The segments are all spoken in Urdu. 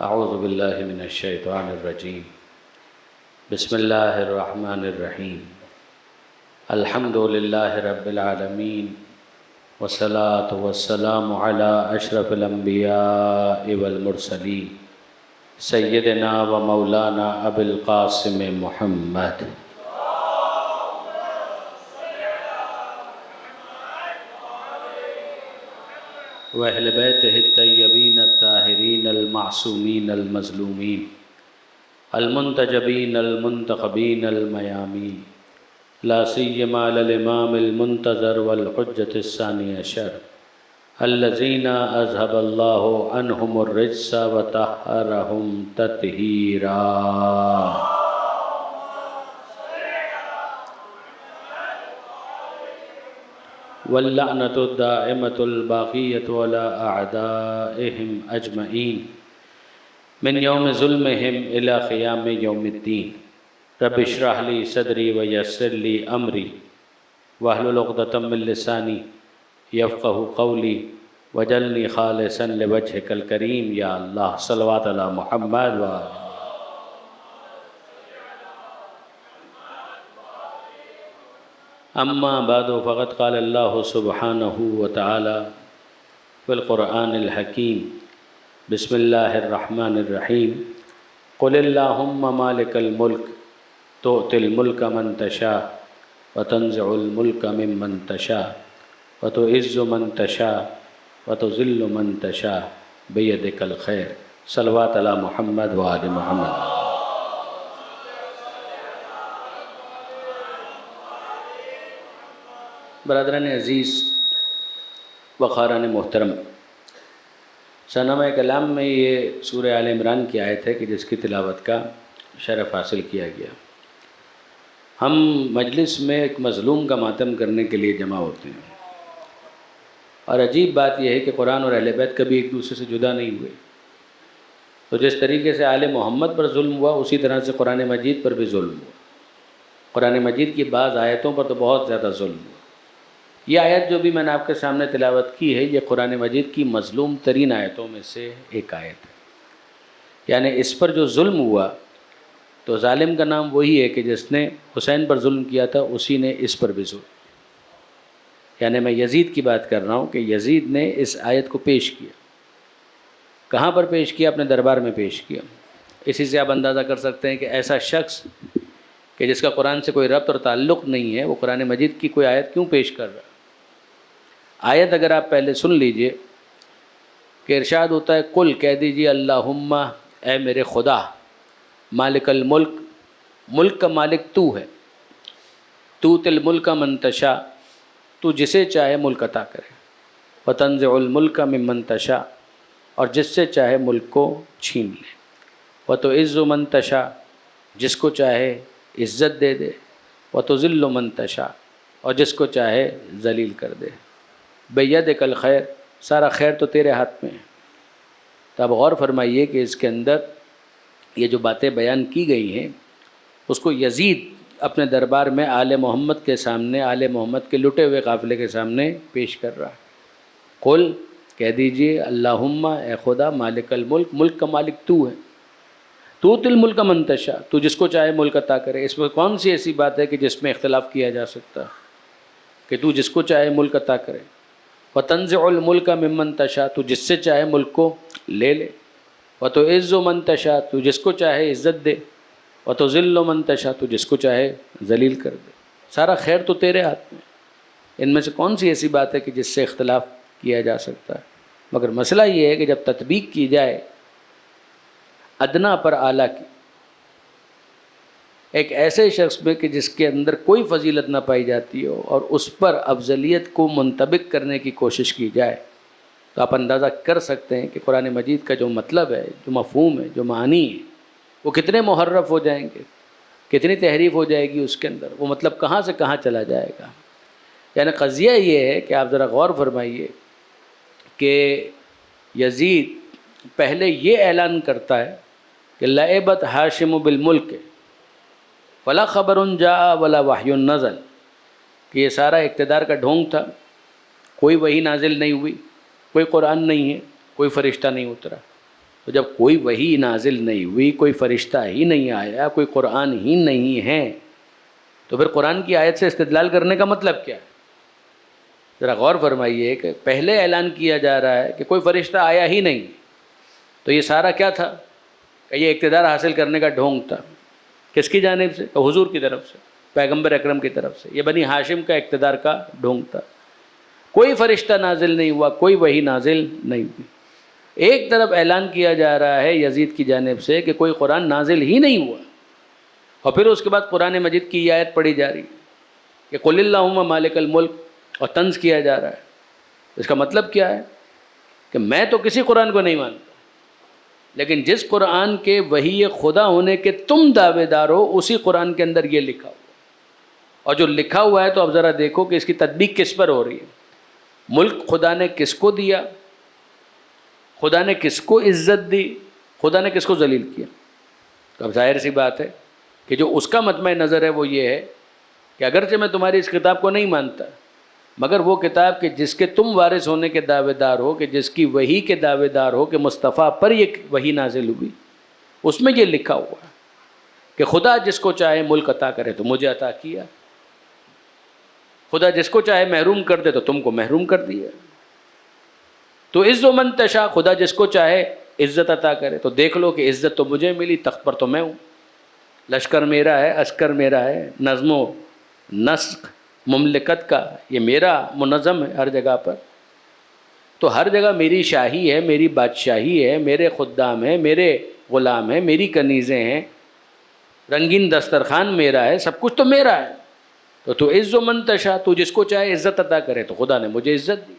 اعوذ باللہ من الشیطان الرجیم بسم اللہ الرحمن الرحیم الحمد للہ رب العالمین والصلاة والسلام علی اشرف الانبیاء والمرسلین سیدنا و مولانا ابی القاسم محمد وأہل بیتہ الطیبین الطاہرین المعصومین المظلومین المنتجبین المنتخبین المیامین لا سیما للامام المنتظر والحجة الثانی عشر الذین اذهب اللہ عنہم الرجس وطہرہم تطہیرا۔ واللعنة الدائمة الباقية على أعدائهم أجمعين من يوم ظلمهم إلى قيام يوم الدين رب اشرح لي صدري ويسر لي أمري واحلل عقدة من لساني يفقهوا قولي واجعلني خالصا لوجهك الكريم يا الله صلوات على محمد وآله۔ اما بعد فقد قال اللہ سبحانہ وتعالی فی القرآن الحکیم بسم اللہ الرحمن الرحیم قل اللہم مالک الملک تؤتی الملک من تشاء وتنزع الملک ممن تشاء وتعز من تشاء وتذل من تشاء بیدک الخیر۔ صلوات علی محمد وآل محمد۔ برادران عزیز وخاران محترم، سنامہ کلام میں یہ سورہ آل عمران کی آیت ہے کہ جس کی تلاوت کا شرف حاصل کیا گیا۔ ہم مجلس میں ایک مظلوم کا ماتم کرنے کے لیے جمع ہوتے ہیں، اور عجیب بات یہ ہے کہ قرآن اور اہل بیت کبھی ایک دوسرے سے جدا نہیں ہوئے۔ تو جس طریقے سے آل محمد پر ظلم ہوا، اسی طرح سے قرآن مجید پر بھی ظلم ہوا۔ قرآن مجید کی بعض آیتوں پر تو بہت زیادہ ظلم ہوا۔ یہ آیت جو بھی میں نے آپ کے سامنے تلاوت کی ہے، یہ قرآن مجید کی مظلوم ترین آیتوں میں سے ایک آیت ہے۔ یعنی اس پر جو ظلم ہوا تو ظالم کا نام وہی ہے کہ جس نے حسین پر ظلم کیا تھا، اسی نے اس پر بھی ظلم۔ یعنی میں یزید کی بات کر رہا ہوں کہ یزید نے اس آیت کو پیش کیا۔ کہاں پر پیش کیا؟ اپنے دربار میں پیش کیا۔ اسی سے آپ اندازہ کر سکتے ہیں کہ ایسا شخص کہ جس کا قرآن سے کوئی ربط اور تعلق نہیں ہے، وہ قرآن مجید کی کوئی آیت کیوں پیش کر رہا ہے؟ آیت اگر آپ پہلے سن لیجئے کہ ارشاد ہوتا ہے قل، کہہ دیجئے اللہم، اے میرے خدا، مالک الملک، ملک کا مالک تو ہے، تؤتی الملک من تشاء، تو جسے چاہے ملک عطا کرے، وتنزع الملک ممن تشاء، اور جس سے چاہے ملک کو چھین لے، وتعز من تشاء، جس کو چاہے عزت دے دے، وتذل من تشاء، اور جس کو چاہے ذلیل کر دے، بیدک الخیر، سارا خیر تو تیرے ہاتھ میں ہے۔ تو اب غور فرمائیے کہ اس کے اندر یہ جو باتیں بیان کی گئی ہیں، اس کو یزید اپنے دربار میں آل محمد کے سامنے، آل محمد کے لٹے ہوئے قافلے کے سامنے پیش کر رہا ہے۔ قل، کہہ دیجئے اللہم، اے خدا، مالک الملک، ملک کا مالک تو ہے، تؤتی الملک من تشاء، تو جس کو چاہے ملک عطا کرے۔ اس میں کون سی ایسی بات ہے کہ جس میں اختلاف کیا جا سکتا ہے کہ تو جس کو چاہے ملک عطا کرے؟ وتنزع الملک ممن تشاء، تو جس سے چاہے ملک کو لے لے، وتعز من تشاء، تو جس کو چاہے عزت دے، وتذل من تشاء، تو جس کو چاہے ذلیل کر دے۔ سارا خیر تو تیرے ہاتھ میں۔ ان میں سے کون سی ایسی بات ہے کہ جس سے اختلاف کیا جا سکتا ہے؟ مگر مسئلہ یہ ہے کہ جب تطبیق کی جائے ادنا پر اعلیٰ کی، ایک ایسے شخص میں کہ جس کے اندر کوئی فضیلت نہ پائی جاتی ہو، اور اس پر افضلیت کو منطبق کرنے کی کوشش کی جائے، تو آپ اندازہ کر سکتے ہیں کہ قرآن مجید کا جو مطلب ہے، جو مفہوم ہے، جو معنی ہے، وہ کتنے محرف ہو جائیں گے، کتنی تحریف ہو جائے گی اس کے اندر، وہ مطلب کہاں سے کہاں چلا جائے گا۔ یعنی قضیہ یہ ہے کہ آپ ذرا غور فرمائیے کہ یزید پہلے یہ اعلان کرتا ہے کہ لعبت ہاشم بالملک فلا خبر جاء ولا وحی نزل، کہ یہ سارا اقتدار کا ڈھونگ تھا، کوئی وحی نازل نہیں ہوئی، کوئی قرآن نہیں ہے، کوئی فرشتہ نہیں اترا۔ تو جب کوئی وحی نازل نہیں ہوئی، کوئی فرشتہ ہی نہیں آیا، کوئی قرآن ہی نہیں ہے، تو پھر قرآن کی آیت سے استدلال کرنے کا مطلب کیا ہے؟ ذرا غور فرمائیے کہ پہلے اعلان کیا جا رہا ہے کہ کوئی فرشتہ آیا ہی نہیں، تو یہ سارا کیا تھا؟ کہ یہ اقتدار حاصل کرنے کا ڈھونگ تھا. کس کی جانب سے؟ کہ حضور کی طرف سے، پیغمبر اکرم کی طرف سے. یہ بنی ہاشم کا اقتدار کا ڈھونگ تھا. کوئی فرشتہ نازل نہیں ہوا، کوئی وحی نازل نہیں ہوئی. ایک طرف اعلان کیا جا رہا ہے یزید کی جانب سے کہ کوئی قرآن نازل ہی نہیں ہوا، اور پھر اس کے بعد قرآن مجید کی یہ آیت پڑھی جا رہی ہے کہ قل اللہم مالک الملک، اور طنز کیا جا رہا ہے. اس کا مطلب کیا ہے؟ کہ میں تو کسی قرآن کو نہیں مانتا، لیکن جس قرآن کے وحی خدا ہونے کے تم دعوے دار ہو، اسی قرآن کے اندر یہ لکھا ہوا، اور جو لکھا ہوا ہے تو اب ذرا دیکھو کہ اس کی تطبیق کس پر ہو رہی ہے. ملک خدا نے کس کو دیا؟ خدا نے کس کو عزت دی؟ خدا نے کس کو ذلیل کیا؟ تو اب ظاہر سی بات ہے کہ جو اس کا مطمع نظر ہے وہ یہ ہے کہ اگرچہ میں تمہاری اس کتاب کو نہیں مانتا، مگر وہ کتاب کہ جس کے تم وارث ہونے کے دعوے دار ہو، کہ جس کی وحی کے دعوے دار ہو، کہ مصطفیٰ پر یہ وحی نازل ہوئی، اس میں یہ لکھا ہوا ہے کہ خدا جس کو چاہے ملک عطا کرے تو مجھے عطا کیا، خدا جس کو چاہے محروم کر دے تو تم کو محروم کر دیا. تو عز و من تشاء، خدا جس کو چاہے عزت عطا کرے. تو دیکھ لو کہ عزت تو مجھے ملی، تخت پر تو میں ہوں، لشکر میرا ہے، عسکر میرا ہے، نظم و نسق مملکت کا یہ میرا منظم ہے ہر جگہ پر. تو ہر جگہ میری شاہی ہے، میری بادشاہی ہے، میرے خدام ہیں، میرے غلام ہیں، میری کنیزیں ہیں، رنگین دسترخوان میرا ہے، سب کچھ تو میرا ہے. تو عز و من تشاء، تو جس کو چاہے عزت عطا کرے تو خدا نے مجھے عزت دی.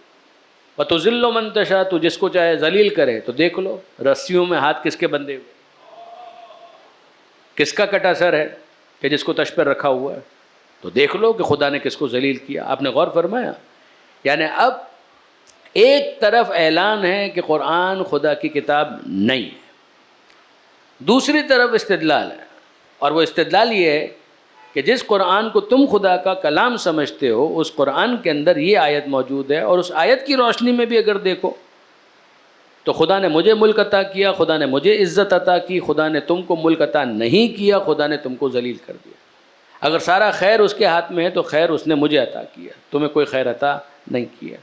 وتذل من تشاء، تو جس کو چاہے ذلیل کرے. تو دیکھ لو رسیوں میں ہاتھ کس کے بندھے ہوئے، کس کا کٹا سر ہے کہ جس کو تش پر رکھا ہوا ہے. تو دیکھ لو کہ خدا نے کس کو ذلیل کیا. آپ نے غور فرمایا؟ یعنی اب ایک طرف اعلان ہے کہ قرآن خدا کی کتاب نہیں ہے، دوسری طرف استدلال ہے، اور وہ استدلال یہ ہے کہ جس قرآن کو تم خدا کا کلام سمجھتے ہو، اس قرآن کے اندر یہ آیت موجود ہے، اور اس آیت کی روشنی میں بھی اگر دیکھو تو خدا نے مجھے ملک عطا کیا، خدا نے مجھے عزت عطا کی، خدا نے تم کو ملک عطا نہیں کیا، خدا نے تم کو ذلیل کر دیا. اگر سارا خیر اس کے ہاتھ میں ہے تو خیر اس نے مجھے عطا کیا، تمہیں کوئی خیر عطا نہیں کیا.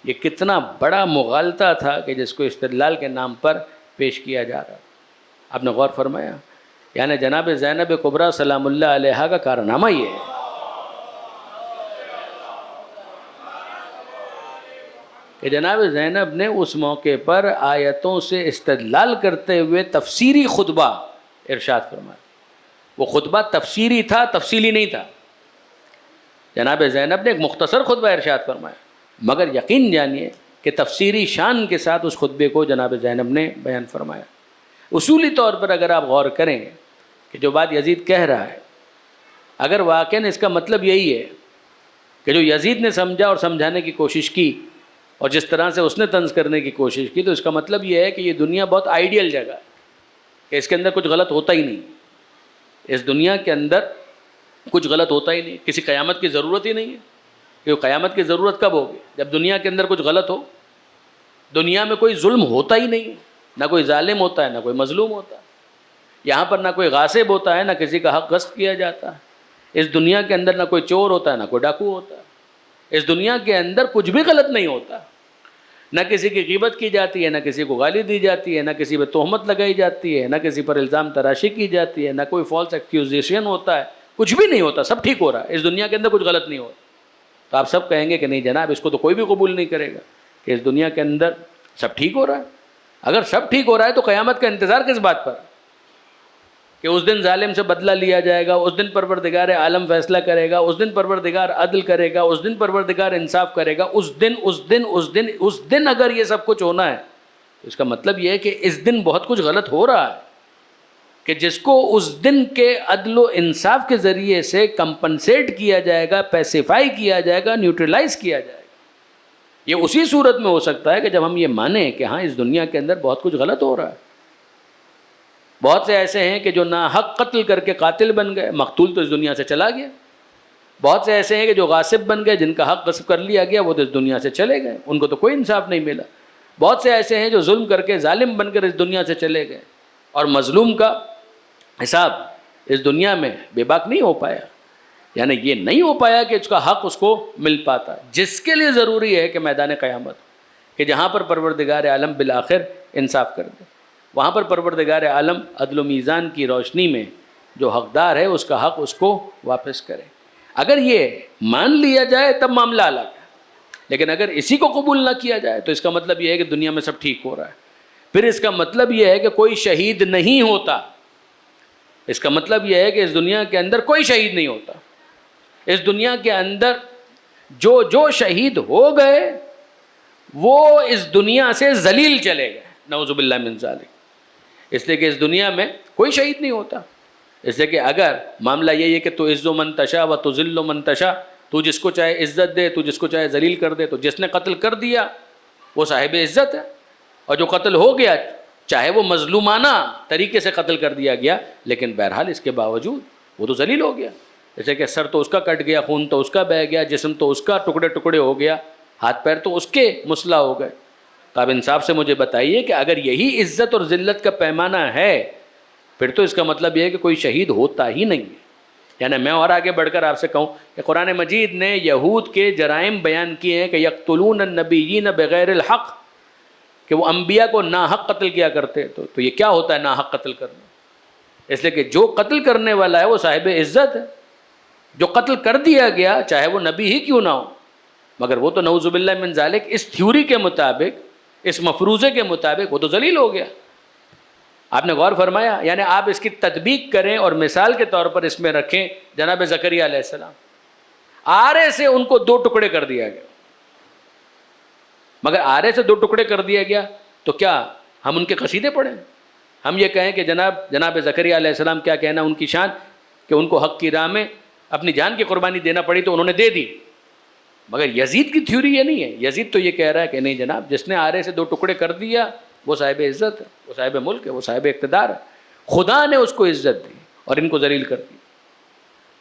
یہ کتنا بڑا مغالطہ تھا کہ جس کو استدلال کے نام پر پیش کیا جا رہا. آپ نے غور فرمایا؟ یعنی جناب زینب کبریٰ سلام اللہ علیہا کا کارنامہ یہ ہے کہ جناب زینب نے اس موقع پر آیتوں سے استدلال کرتے ہوئے تفسیری خطبہ ارشاد فرمایا. وہ خطبہ تفسیری تھا، تفصیلی نہیں تھا. جناب زینب نے ایک مختصر خطبہ ارشاد فرمایا، مگر یقین جانیے کہ تفسیری شان کے ساتھ اس خطبے کو جناب زینب نے بیان فرمایا. اصولی طور پر اگر آپ غور کریں کہ جو بات یزید کہہ رہا ہے، اگر واقعاً اس کا مطلب یہی ہے کہ جو یزید نے سمجھا اور سمجھانے کی کوشش کی اور جس طرح سے اس نے طنز کرنے کی کوشش کی، تو اس کا مطلب یہ ہے کہ یہ دنیا بہت آئیڈیل جگہ ہے، کہ اس کے اندر کچھ غلط ہوتا ہی نہیں. اس دنیا کے اندر کچھ غلط ہوتا ہی نہیں، کسی قیامت کی ضرورت ہی نہیں ہے. کہ قیامت کی ضرورت کب ہوگی؟ جب دنیا کے اندر کچھ غلط ہو. دنیا میں کوئی ظلم ہوتا ہی نہیں، نہ کوئی ظالم ہوتا ہے، نہ کوئی مظلوم ہوتا ہے. یہاں پر نہ کوئی غاصب ہوتا ہے، نہ کسی کا حق غصب کیا جاتا ہے. اس دنیا کے اندر نہ کوئی چور ہوتا ہے، نہ کوئی ڈاکو ہوتا ہے. اس دنیا کے اندر کچھ بھی غلط نہیں ہوتا. نہ کسی کی غیبت کی جاتی ہے، نہ کسی کو گالی دی جاتی ہے، نہ کسی پہ تہمت لگائی جاتی ہے، نہ کسی پر الزام تراشی کی جاتی ہے، نہ کوئی فالس ایکیوزیشن ہوتا ہے. کچھ بھی نہیں ہوتا، سب ٹھیک ہو رہا ہے. اس دنیا کے اندر کچھ غلط نہیں ہوتا. تو آپ سب کہیں گے کہ نہیں جناب، اس کو تو کوئی بھی قبول نہیں کرے گا کہ اس دنیا کے اندر سب ٹھیک ہو رہا ہے. اگر سب ٹھیک ہو رہا ہے تو قیامت کا انتظار کس بات پر؟ کہ اس دن ظالم سے بدلہ لیا جائے گا، اس دن پروردگار عالم فیصلہ کرے گا، اس دن پروردگار عدل کرے گا، اس دن پروردگار انصاف کرے گا. اس دن اگر یہ سب کچھ ہونا ہے تو اس کا مطلب یہ ہے کہ اس دن بہت کچھ غلط ہو رہا ہے، کہ جس کو اس دن کے عدل و انصاف کے ذریعے سے کمپنسیٹ کیا جائے گا، پیسیفائی کیا جائے گا، نیوٹرلائز کیا جائے گا. یہ اسی صورت میں ہو سکتا ہے کہ جب ہم یہ مانیں کہ ہاں اس دنیا کے اندر بہت کچھ غلط ہو رہا ہے. بہت سے ایسے ہیں کہ جو ناحق قتل کر کے قاتل بن گئے، مقتول تو اس دنیا سے چلا گیا. بہت سے ایسے ہیں کہ جو غاصب بن گئے، جن کا حق غصب کر لیا گیا، وہ تو اس دنیا سے چلے گئے، ان کو تو کوئی انصاف نہیں ملا. بہت سے ایسے ہیں جو ظلم کر کے ظالم بن کر اس دنیا سے چلے گئے، اور مظلوم کا حساب اس دنیا میں بے باک نہیں ہو پایا، یعنی یہ نہیں ہو پایا کہ اس کا حق اس کو مل پاتا، جس کے لیے ضروری ہے کہ میدان قیامت کہ جہاں پر پروردگار عالم بالآخر انصاف کر دے، وہاں پر پروردگار عالم عدل و میزان کی روشنی میں جو حقدار ہے اس کا حق اس کو واپس کرے۔ اگر یہ مان لیا جائے تب معاملہ الگ ہے، لیکن اگر اسی کو قبول نہ کیا جائے تو اس کا مطلب یہ ہے کہ دنیا میں سب ٹھیک ہو رہا ہے، پھر اس کا مطلب یہ ہے کہ کوئی شہید نہیں ہوتا، اس کا مطلب یہ ہے کہ اس دنیا کے اندر کوئی شہید نہیں ہوتا، اس دنیا کے اندر جو شہید ہو گئے وہ اس دنیا سے ذلیل چلے گئے، نعوذ باللہ من ذالک، اس لیے کہ اس دنیا میں کوئی شہید نہیں ہوتا۔ اس لیے کہ اگر معاملہ یہی ہے کہ تو عز من تشاء و تذل من تشاء، تو جس کو چاہے عزت دے، تو جس کو چاہے ذلیل کر دے، تو جس نے قتل کر دیا وہ صاحب عزت ہے، اور جو قتل ہو گیا چاہے وہ مظلومانہ طریقے سے قتل کر دیا گیا لیکن بہرحال اس کے باوجود وہ تو ذلیل ہو گیا، جیسے کہ سر تو اس کا کٹ گیا، خون تو اس کا بہہ گیا، جسم تو اس کا ٹکڑے ٹکڑے ہو گیا، ہاتھ پیر تو اس کے مسلح ہو گئے۔ تو آپ انصاف سے مجھے بتائیے کہ اگر یہی عزت اور ذلت کا پیمانہ ہے پھر تو اس کا مطلب یہ ہے کہ کوئی شہید ہوتا ہی نہیں ہے۔ یعنی میں اور آگے بڑھ کر آپ سے کہوں کہ قرآن مجید نے یہود کے جرائم بیان کیے ہیں کہ یقتلون النبیین بغیر الحق، کہ وہ انبیاء کو ناحق قتل کیا کرتے، تو یہ کیا ہوتا ہے ناحق قتل کرنا؟ اس لیے کہ جو قتل کرنے والا ہے وہ صاحب عزت ہے، جو قتل کر دیا گیا چاہے وہ نبی ہی کیوں نہ ہو، مگر وہ تو نعوذ باللہ من ذالک اس تھیوری کے مطابق، اس مفروضے کے مطابق وہ تو ذلیل ہو گیا۔ آپ نے غور فرمایا؟ یعنی آپ اس کی تطبیق کریں اور مثال کے طور پر اس میں رکھیں جناب زکریا علیہ السلام، آرے سے ان کو 2 ٹکڑے کر دیا گیا، مگر آرے سے 2 ٹکڑے کر دیا گیا تو کیا ہم ان کے قصیدے پڑھیں؟ ہم یہ کہیں کہ جناب زکریا علیہ السلام کیا کہنا ان کی شان کہ ان کو حق کی راہ میں اپنی جان کی قربانی دینا پڑی تو انہوں نے دے دی، مگر یزید کی تھیوری یہ نہیں ہے۔ یزید تو یہ کہہ رہا ہے کہ نہیں جناب، جس نے آرے سے 2 ٹکڑے کر دیا وہ صاحب عزت ہے، وہ صاحب ملک ہے، وہ صاحب اقتدار ہے، خدا نے اس کو عزت دی اور ان کو ذلیل کر دی۔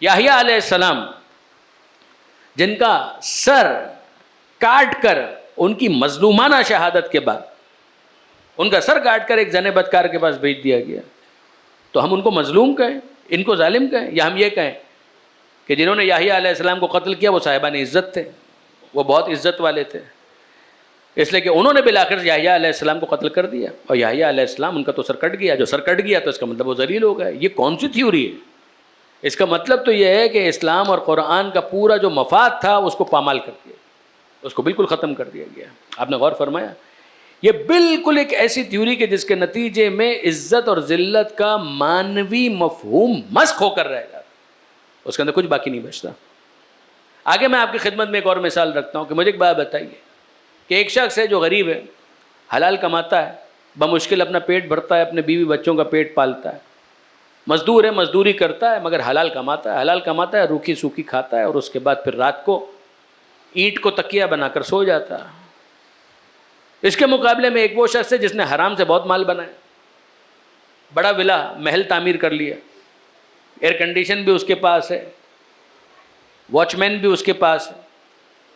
یحییٰ علیہ السلام جن کا سر کاٹ کر ان کی مظلومانہ شہادت کے بعد ان کا سر کاٹ کر ایک زن بدکار کے پاس بھیج دیا گیا، تو ہم ان کو مظلوم کہیں، ان کو ظالم کہیں، یا ہم یہ کہیں کہ جنہوں نے یحییٰ علیہ السلام کو قتل کیا وہ صاحبان عزت تھے، وہ بہت عزت والے تھے، اس لیے کہ انہوں نے بالآخر یحییٰ علیہ السلام کو قتل کر دیا، اور یحییٰ علیہ السلام ان کا تو سر کٹ گیا، جو سر کٹ گیا تو اس کا مطلب وہ ذلیل ہو گئے۔ یہ کون سی تھیوری ہے؟ اس کا مطلب تو یہ ہے کہ اسلام اور قرآن کا پورا جو مفاد تھا اس کو پامال کر دیا، اس کو بالکل ختم کر دیا گیا۔ آپ نے غور فرمایا؟ یہ بالکل ایک ایسی تھیوری کہ جس کے نتیجے میں عزت اور ذلت کا مانوی مفہوم مسخ ہو کر رہ جاتا، اس کے اندر کچھ باقی نہیں بچتا۔ آگے میں آپ کی خدمت میں ایک اور مثال رکھتا ہوں کہ مجھے ایک بات بتائیے کہ ایک شخص ہے جو غریب ہے، حلال کماتا ہے، بمشکل اپنا پیٹ بھرتا ہے، اپنے بیوی بچوں کا پیٹ پالتا ہے، مزدور ہے، مزدوری کرتا ہے مگر حلال کماتا ہے، روکھی سوکھی کھاتا ہے، اور اس کے بعد پھر رات کو اینٹ کو تکیہ بنا کر سو جاتا ہے۔ اس کے مقابلے میں ایک وہ شخص ہے جس نے حرام سے بہت مال بنایا، بڑا ولا محل تعمیر کر لیا، ایئر کنڈیشن بھی اس کے پاس ہے، واچ مین بھی اس کے پاس ہے،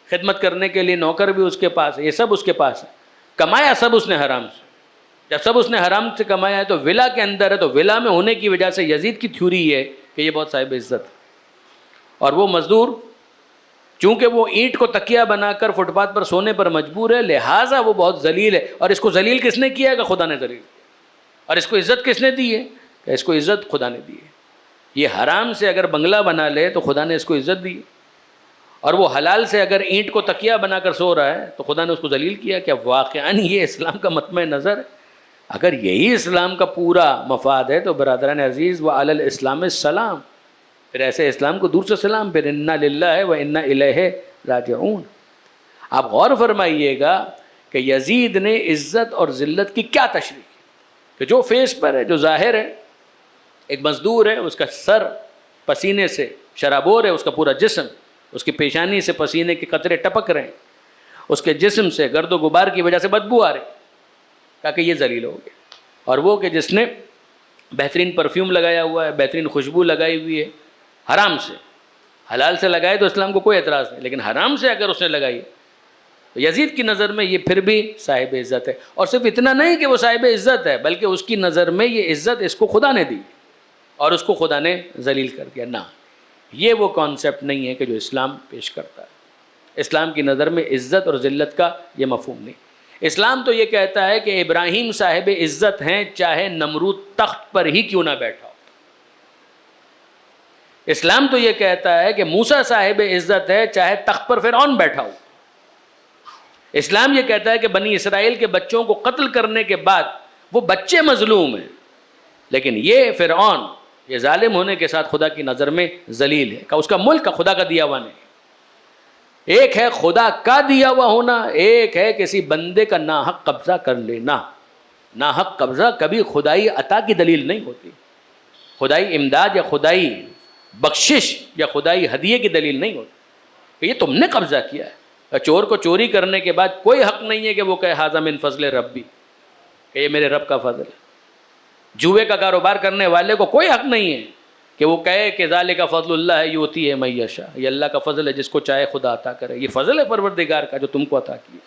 خدمت کرنے کے لیے نوکر بھی اس کے پاس ہے، یہ سب اس کے پاس ہے، کمایا سب اس نے حرام سے۔ جب سب اس نے حرام سے کمایا ہے تو ولا کے اندر ہے، تو ولا میں ہونے کی وجہ سے یزید کی تھیوری ہے کہ یہ بہت صاحب عزت ہے، اور وہ مزدور چونکہ وہ اینٹ کو تکیہ بنا کر فٹ پاتھ پر سونے پر مجبور ہے، لہٰذا وہ بہت ذلیل ہے، اور اس کو ذلیل کس نے کیا ہے؟ کہ خدا نے ذلیل کیا، اور اس کو عزت کس نے دی ہے؟ کہ اس کو عزت خدا نے دی ہے۔ یہ حرام سے اگر بنگلہ بنا لے تو خدا نے اس کو عزت دی، اور وہ حلال سے اگر اینٹ کو تکیہ بنا کر سو رہا ہے تو خدا نے اس کو ذلیل کیا۔ کیا واقعاً یہ اسلام کا مطمع نظر ہے؟ اگر یہی اسلام کا پورا مفاد ہے تو برادران عزیز وعلی الاسلام السلام، پھر ایسے اسلام کو دور سے سلام، پھر انا للہ و انا الیہ راجعون۔ آپ غور فرمائیے گا کہ یزید نے عزت اور ذلت کی کیا تشریح کی، کہ جو فیس پر ہے، جو ظاہر ہے، ایک مزدور ہے، اس کا سر پسینے سے شرابور ہے، اس کا پورا جسم، اس کی پیشانی سے پسینے کے قطرے ٹپک رہے ہیں، اس کے جسم سے گرد و غبار کی وجہ سے بدبو آ رہی، تاکہ یہ ذلیل ہو گیا۔ اور وہ کہ جس نے بہترین پرفیوم لگایا ہوا ہے، بہترین خوشبو لگائی ہوئی ہے، حرام سے، حلال سے لگائے تو اسلام کو کوئی اعتراض نہیں، لیکن حرام سے اگر اس نے لگائی تو یزید کی نظر میں یہ پھر بھی صاحب عزت ہے، اور صرف اتنا نہیں کہ وہ صاحب عزت ہے، بلکہ اس کی نظر میں یہ عزت اس کو خدا نے دی اور اس کو خدا نے ذلیل کر دیا۔ نہ، یہ وہ کانسیپٹ نہیں ہے کہ جو اسلام پیش کرتا ہے۔ اسلام کی نظر میں عزت اور ذلت کا یہ مفہوم نہیں۔ اسلام تو یہ کہتا ہے کہ ابراہیم صاحب عزت ہیں چاہے نمرود تخت پر ہی کیوں نہ بیٹھا ہو۔ اسلام تو یہ کہتا ہے کہ موسیٰ صاحب عزت ہے چاہے تخت پر فرعون بیٹھا ہو۔ اسلام یہ کہتا ہے کہ بنی اسرائیل کے بچوں کو قتل کرنے کے بعد وہ بچے مظلوم ہیں، لیکن یہ فرعون یہ ظالم ہونے کے ساتھ خدا کی نظر میں ذلیل ہے، کہ اس کا ملک کا خدا کا دیا ہوا نہیں۔ ایک ہے خدا کا دیا ہوا ہونا، ایک ہے کسی بندے کا ناحق قبضہ کر لینا۔ ناحق قبضہ کبھی خدائی عطا کی دلیل نہیں ہوتی، خدائی امداد یا خدائی بخشش یا خدائی ہدیے کی دلیل نہیں ہوتی کہ یہ تم نے قبضہ کیا ہے۔ چور کو چوری کرنے کے بعد کوئی حق نہیں ہے کہ وہ کہے ھذا من فضل ربی، کہ یہ میرے رب کا فضل ہے۔ جوئے کا کاروبار کرنے والے کو کوئی حق نہیں ہے کہ وہ کہے کہ ذالک فضل اللہ یؤتیہ من یشاء، یہ اللہ کا فضل ہے جس کو چاہے خدا عطا کرے۔ یہ فضل ہے پروردگار کا جو تم کو عطا کیا۔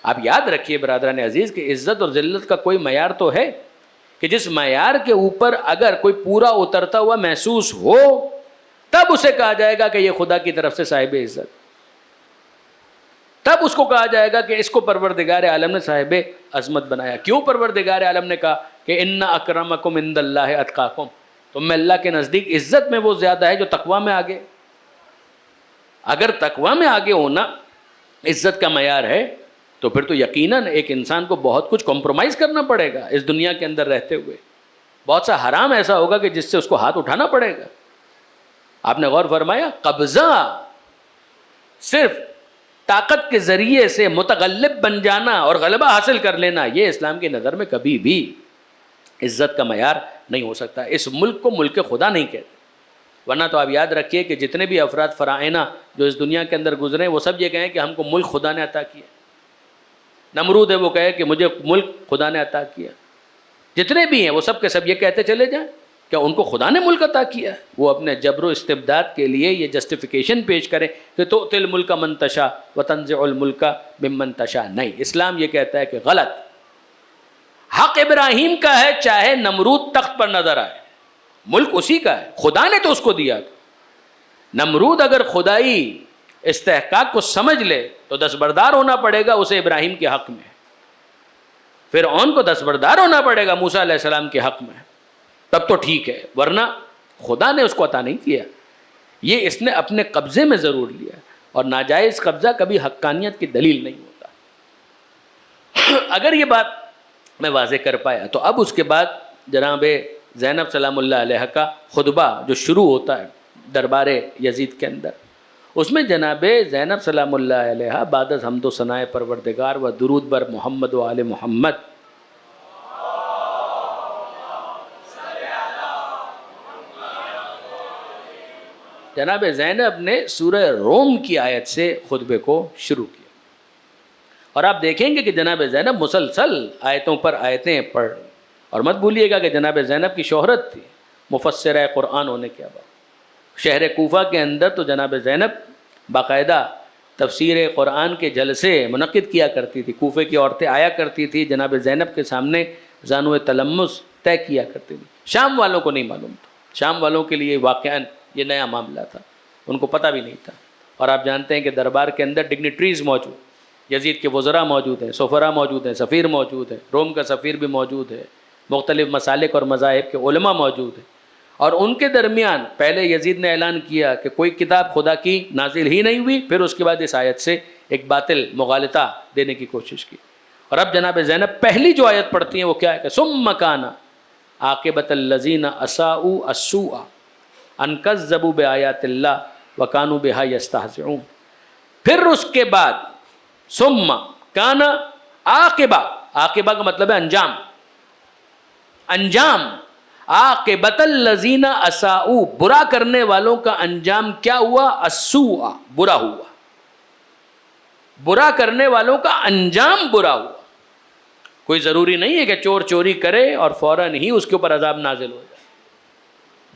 آپ یاد رکھیے برادران عزیز کہ عزت اور ذلت کا کوئی معیار تو ہے کہ جس معیار کے اوپر اگر کوئی پورا اترتا ہوا محسوس ہو تب اسے کہا جائے گا کہ یہ خدا کی طرف سے صاحب عزت، تب اس کو کہا جائے گا کہ اس کو پروردگار عالم نے صاحب عظمت بنایا۔ کیوں پروردگار عالم نے کہا کہ ان اکرمکم عند اللہ اتقاکم، تم میں اللہ کے نزدیک عزت میں وہ زیادہ ہے جو تقویٰ میں آگے۔ اگر تقویٰ میں آگے ہونا عزت کا معیار ہے تو پھر تو یقیناً ایک انسان کو بہت کچھ کمپرومائز کرنا پڑے گا اس دنیا کے اندر رہتے ہوئے۔ بہت سا حرام ایسا ہوگا کہ جس سے اس کو ہاتھ اٹھانا پڑے گا۔ آپ نے غور فرمایا، قبضہ صرف طاقت کے ذریعے سے متغلب بن جانا اور غلبہ حاصل کر لینا، یہ اسلام کی نظر میں کبھی بھی عزت کا معیار نہیں ہو سکتا۔ اس ملک کو ملک خدا نہیں کہتے، ورنہ تو آپ یاد رکھیے کہ جتنے بھی افراد فرائض جو اس دنیا کے اندر گزرے وہ سب یہ کہیں کہ ہم کو ملک خدا نے عطا کیا۔ نمرود ہے وہ کہے کہ مجھے ملک خدا نے عطا کیا۔ جتنے بھی ہیں وہ سب کے سب یہ کہتے چلے جائیں کیا ان کو خدا نے ملک عطا کیا ہے؟ وہ اپنے جبر و استبداد کے لیے یہ جسٹیفیکیشن پیش کریں کہ تؤتی الملک من تشاء وتنزع الملک ممن تشاء۔ نہیں، اسلام یہ کہتا ہے کہ غلط۔ حق ابراہیم کا ہے چاہے نمرود تخت پر نظر آئے، ملک اسی کا ہے، خدا نے تو اس کو دیا۔ نمرود اگر خدائی استحقاق کو سمجھ لے تو دستبردار ہونا پڑے گا اسے ابراہیم کے حق میں، فرعون کو دستبردار ہونا پڑے گا موسیٰ علیہ السلام کے حق میں، تب تو ٹھیک ہے، ورنہ خدا نے اس کو عطا نہیں کیا، یہ اس نے اپنے قبضے میں ضرور لیا، اور ناجائز قبضہ کبھی حقانیت کی دلیل نہیں ہوتا۔ اگر یہ بات میں واضح کر پایا تو اب اس کے بعد جناب زینب سلام اللہ علیہ کا خطبہ جو شروع ہوتا ہے دربار یزید کے اندر، اس میں جناب زینب سلام اللہ علیہ بعد از حمد و ثناء پروردگار و درود بر محمد و آل محمد جناب زینب نے سورہ روم کی آیت سے خطبے کو شروع کیا، اور آپ دیکھیں گے کہ جناب زینب مسلسل آیتوں پر آیتیں پڑھ، اور مت بھولیے گا کہ جناب زینب کی شہرت تھی مفسرہ قرآن ہونے کے بعد۔ شہر کوفہ کے اندر تو جناب زینب باقاعدہ تفسیر قرآن کے جلسے منعقد کیا کرتی تھی، کوفے کی عورتیں آیا کرتی تھی جناب زینب کے سامنے زانو تلمس طے کیا کرتی تھی۔ شام والوں کو نہیں معلوم تھا، شام والوں کے لیے واقعاً یہ نیا معاملہ تھا، ان کو پتہ بھی نہیں تھا۔ اور آپ جانتے ہیں کہ دربار کے اندر ڈگنیٹریز موجود، یزید کے وزراء موجود ہیں، سفراء موجود ہیں، سفیر موجود ہے، روم کا سفیر بھی موجود ہے، مختلف مسالک اور مذاہب کے علماء موجود ہیں، اور ان کے درمیان پہلے یزید نے اعلان کیا کہ کوئی کتاب خدا کی نازل ہی نہیں ہوئی، پھر اس کے بعد اس آیت سے ایک باطل مغالطہ دینے کی کوشش کی۔ اور اب جناب زینب پہلی جو آیت پڑھتی ہیں وہ کیا ہے کہ ثم کان عاقبۃ الذین اساءوا السوء ان کذبوا بآیات اللہ وکانوا بہا یستہزئون۔ پھر اس کے بعد ثم کان عاقبہ، عاقبہ کا مطلب ہے انجام، انجام عاقبۃ الذین اساءوا، برا کرنے والوں کا انجام کیا ہوا؟ السوء، برا ہوا، برا کرنے والوں کا انجام برا ہوا۔ کوئی ضروری نہیں ہے کہ چور چوری کرے اور فوراً ہی اس کے اوپر عذاب نازل ہو جائے،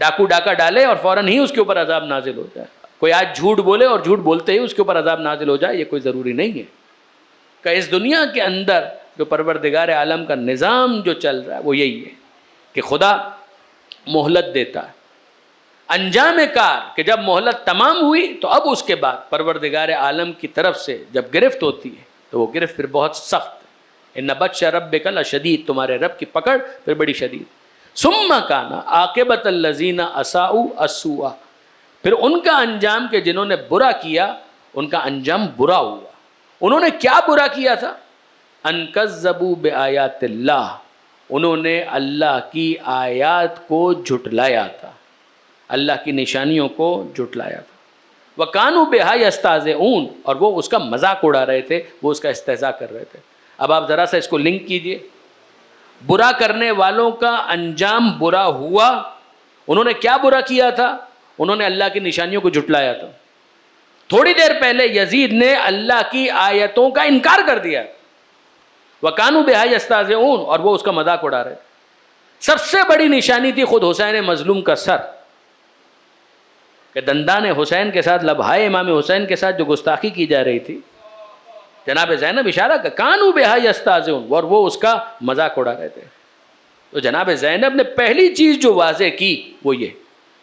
ڈاکو ڈاکہ ڈالے اور فوراً ہی اس کے اوپر عذاب نازل ہو جائے، کوئی آج جھوٹ بولے اور جھوٹ بولتے ہی اس کے اوپر عذاب نازل ہو جائے، یہ کوئی ضروری نہیں ہے۔ کہ اس دنیا کے اندر جو پروردگار عالم کا نظام جو چل رہا ہے وہ یہی ہے کہ خدا مہلت دیتا ہے، انجام کار کہ جب مہلت تمام ہوئی تو اب اس کے بعد پروردگار عالم کی طرف سے جب گرفت ہوتی ہے تو وہ گرفت پھر بہت سخت ہے، ان بطش ربک لشدید، تمہارے رب کی پکڑ پھر بڑی شدید۔ ثم کان عاقبۃ الذین اساءوا السوء، پھر ان کا انجام کہ جنہوں نے برا کیا ان کا انجام برا ہوا۔ انہوں نے کیا برا کیا تھا؟ ان کذبوا بآیات اللہ، انہوں نے اللہ کی آیات کو جھٹلایا تھا، اللہ کی نشانیوں کو جھٹلایا تھا۔ وَكَانُوا بِهَا يَسْتَهْزِئُونَ، اور وہ اس کا مذاق اڑا رہے تھے، وہ اس کا استہزاء کر رہے تھے۔ اب آپ ذرا سا اس کو لنک کیجئے، برا کرنے والوں کا انجام برا ہوا۔ انہوں نے کیا برا کیا تھا؟ انہوں نے اللہ کی نشانیوں کو جھٹلایا تھا۔ تھوڑی دیر پہلے یزید نے اللہ کی آیتوں کا انکار کر دیا، وَكَانُوا بِهَا يَسْتَهْزِئُونَ، اور وہ اس کا مذاق اڑا رہے تھے۔ سب سے بڑی نشانی تھی خود حسین مظلوم کا سر، کہ دندان حسین کے ساتھ، لبھائے امام حسین کے ساتھ جو گستاخی کی جا رہی تھی، جناب زینب اشارہ کا کانو بہا یستہزئون، اور وہ اس کا مذاق اڑا رہے تھے۔ تو جناب زینب نے پہلی چیز جو واضح کی وہ یہ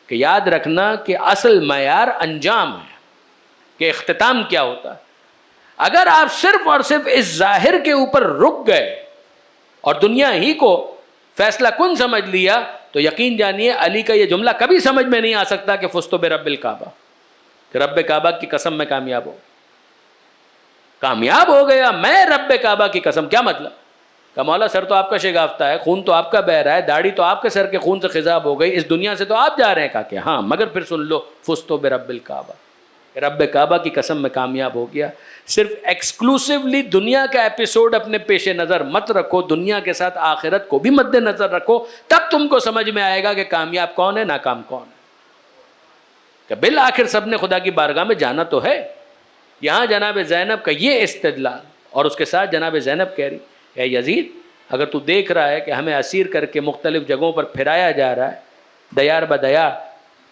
کہ یاد رکھنا کہ اصل معیار انجام ہے، کہ اختتام کیا ہوتا ہے۔ اگر آپ صرف اور صرف اس ظاہر کے اوپر رک گئے اور دنیا ہی کو فیصلہ کن سمجھ لیا تو یقین جانیے علی کا یہ جملہ کبھی سمجھ میں نہیں آ سکتا کہ فزت برب الکعبہ، کہ رب کعبہ کی قسم میں کامیاب ہو گیا میں رب کعبہ کی قسم۔ کیا مطلب؟ کہ مولا سر تو آپ کا شگافتہ ہے، خون تو آپ کا بہہ رہا ہے، داڑھی تو آپ کے سر کے خون سے خضاب ہو گئی، اس دنیا سے تو آپ جا رہے ہیں۔ کہا کہ ہاں، مگر پھر سن لو فزت برب الکعبہ، رب کعبہ کی قسم میں کامیاب ہو گیا۔ صرف ایکسکلوسیولی دنیا کا ایپیسوڈ اپنے پیش نظر مت رکھو، دنیا کے ساتھ آخرت کو بھی مد نظر رکھو، تب تم کو سمجھ میں آئے گا کہ کامیاب کون ہے، ناکام کون ہے۔ کہ بالآخر سب نے خدا کی بارگاہ میں جانا تو ہے۔ یہاں جناب زینب کا یہ استدلال، اور اس کے ساتھ جناب زینب کہہ رہی اے یزید، اگر تو دیکھ رہا ہے کہ ہمیں اسیر کر کے مختلف جگہوں پر پھرایا جا رہا ہے دیار بدیار،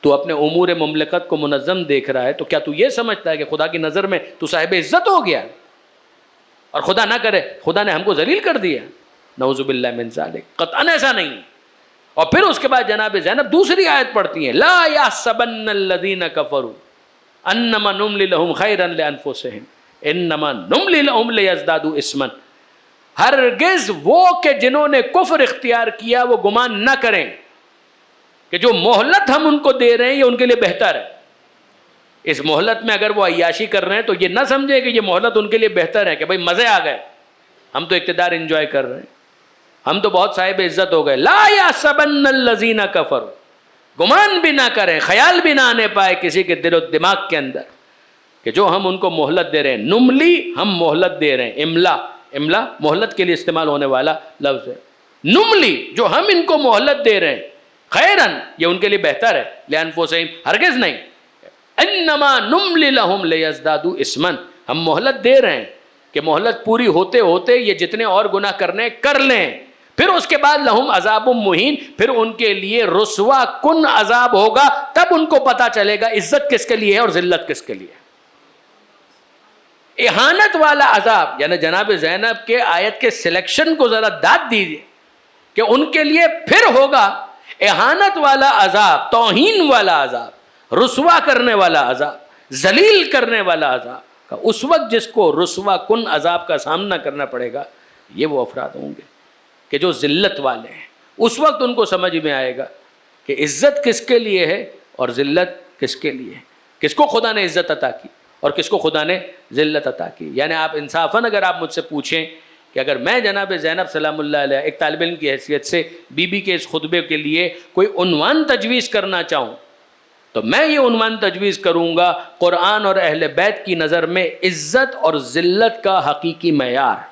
تو اپنے امور مملکت کو منظم دیکھ رہا ہے، تو کیا تو یہ سمجھتا ہے کہ خدا کی نظر میں تو صاحب عزت ہو گیا، اور خدا نہ کرے خدا نے ہم کو ذلیل کر دیا؟ نعوذ باللہ من ذالک، قطعاً ایسا نہیں۔ اور پھر اس کے بعد جناب زینب دوسری آیت پڑھتی ہیں، لا یحسبن الذین کفروا انما نملی لہم خیرا لانفسہم انما نملی لہم لیزدادوا اثما۔ ہرگز وہ کہ جنہوں نے کفر اختیار کیا وہ گمان نہ کریں کہ جو مہلت ہم ان کو دے رہے ہیں یہ ان کے لیے بہتر ہے۔ اس مہلت میں اگر وہ عیاشی کر رہے ہیں تو یہ نہ سمجھے کہ یہ مہلت ان کے لیے بہتر ہے، کہ بھئی مزے آ گئے، ہم تو اقتدار انجوائے کر رہے ہیں، ہم تو بہت صاحب عزت ہو گئے۔ لا یحسبن الذین کفروا، گمان بھی نہ کریں، خیال بھی نہ آنے پائے کسی کے دل و دماغ کے اندر کہ جو ہم ان کو مہلت دے رہے ہیں، نملی ہم مہلت دے رہے ہیں، املا مہلت کے لیے استعمال ہونے والا لفظ ہے، نملی جو ہم ان کو مہلت دے رہے ہیں، خیرن یہ ان کے لیے بہتر ہے، لانفسہم ہرگز نہیں، انما نملی لہم لیزدادوا اثما، ہم مہلت دے رہے ہیں کہ مہلت پوری ہوتے ہوتے یہ جتنے اور گناہ کرنے کر لیں، پھر اس کے بعد لہم عذاب مہین، پھر ان کے لیے رسوا کن عذاب ہوگا، تب ان کو پتا چلے گا عزت کس کے لیے ہے اور ذلت کس کے لیے ہے۔ اہانت والا عذاب، یعنی جناب زینب کے آیت کے سلیکشن کو ذرا داد دیجیے کہ ان کے لیے پھر ہوگا اہانت والا عذاب، توہین والا عذاب، رسوا کرنے والا عذاب، ذلیل کرنے والا عذاب۔ اس وقت جس کو رسوا کن عذاب کا سامنا کرنا پڑے گا یہ وہ افراد ہوں گے کہ جو ذلت والے ہیں۔ اس وقت ان کو سمجھ میں آئے گا کہ عزت کس کے لیے ہے اور ذلت کس کے لیے ہے، کس کو خدا نے عزت عطا کی اور کس کو خدا نے ذلت عطا کی۔ یعنی آپ انصافاً اگر آپ مجھ سے پوچھیں کہ اگر میں جناب زینب سلام اللہ علیہ ایک طالب علم کی حیثیت سے بی بی کے اس خطبے کے لیے کوئی عنوان تجویز کرنا چاہوں تو میں یہ عنوان تجویز کروں گا، قرآن اور اہل بیت کی نظر میں عزت اور ذلت کا حقیقی معیار،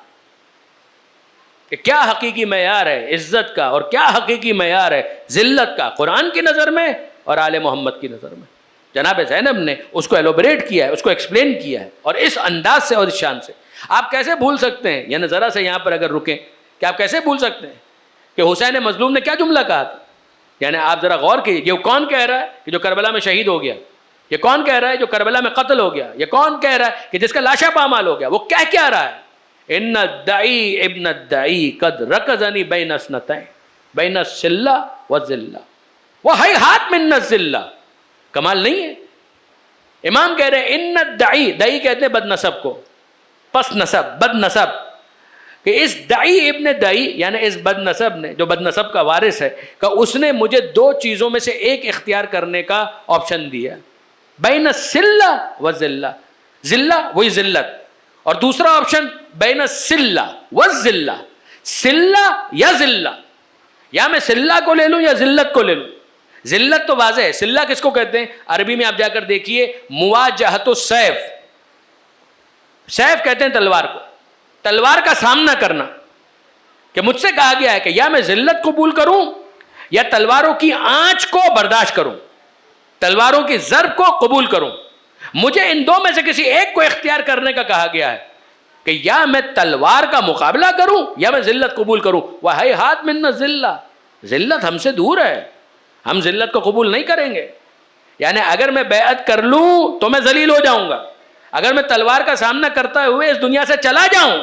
کہ کیا حقیقی معیار ہے عزت کا اور کیا حقیقی معیار ہے ذلت کا، قرآن کی نظر میں اور آل محمد کی نظر میں۔ جناب زینب نے اس کو ایلوبریٹ کیا ہے، اس کو ایکسپلین کیا ہے، اور اس انداز سے اور اس شان سے۔ آپ کیسے بھول سکتے ہیں، یعنی ذرا سے یہاں پر اگر رکیں کہ آپ کیسے بھول سکتے ہیں کہ حسین مظلوم نے کیا جملہ کہا تھا؟ یعنی آپ ذرا غور کیجیے، یہ کون کہہ رہا ہے کہ جو کربلا میں شہید ہو گیا؟ یہ کون کہہ رہا ہے جو کربلا میں قتل ہو گیا؟ یہ کون کہہ رہا ہے کہ جس کا لاشا پامال ہو گیا؟ وہ کہہ کیا رہا ہے؟ ان الدعی ابن الدعی قد رکزنی بین اسنتین بین السلہ والذلہ وہیہات من الذلہ. کمال نہیں ہے؟ امام کہہ رہے ہیں ان الدعی، دعی کہتے ہیں بد نسب کو، پس نسب، بد نسب، کہ اس دعی ابن دعی یعنی اس بد نسب نے، جو بد نسب کا وارث ہے، کہ اس نے مجھے دو چیزوں میں سے ایک اختیار کرنے کا آپشن دیا، بین السلہ والذلہ، ذلہ وہی ذلت، اور دوسرا آپشن بین السلہ والذلہ، سلہ یا ذلہ، یا میں سلہ کو لے لوں یا ذلت کو لے لوں. ذلت تو واضح ہے، سلہ کس کو کہتے ہیں؟ عربی میں آپ جا کر دیکھیے، مواجہۃ السیف، سیف کہتے ہیں تلوار کو، تلوار کا سامنا کرنا. کہ مجھ سے کہا گیا ہے کہ یا میں ذلت قبول کروں یا تلواروں کی آنچ کو برداشت کروں، تلواروں کی ضرب کو قبول کروں. مجھے ان دو میں سے کسی ایک کو اختیار کرنے کا کہا گیا ہے کہ یا میں تلوار کا مقابلہ کروں یا میں ذلت قبول کروں. وَهَيْهَاتْ مِنَّ الذِّلَّةِ، ذلت ہم سے دور ہے، ہم ذلت کو قبول نہیں کریں گے. یعنی اگر میں بیعت کر لوں تو میں ذلیل ہو جاؤں گا، اگر میں تلوار کا سامنا کرتا ہوئے اس دنیا سے چلا جاؤں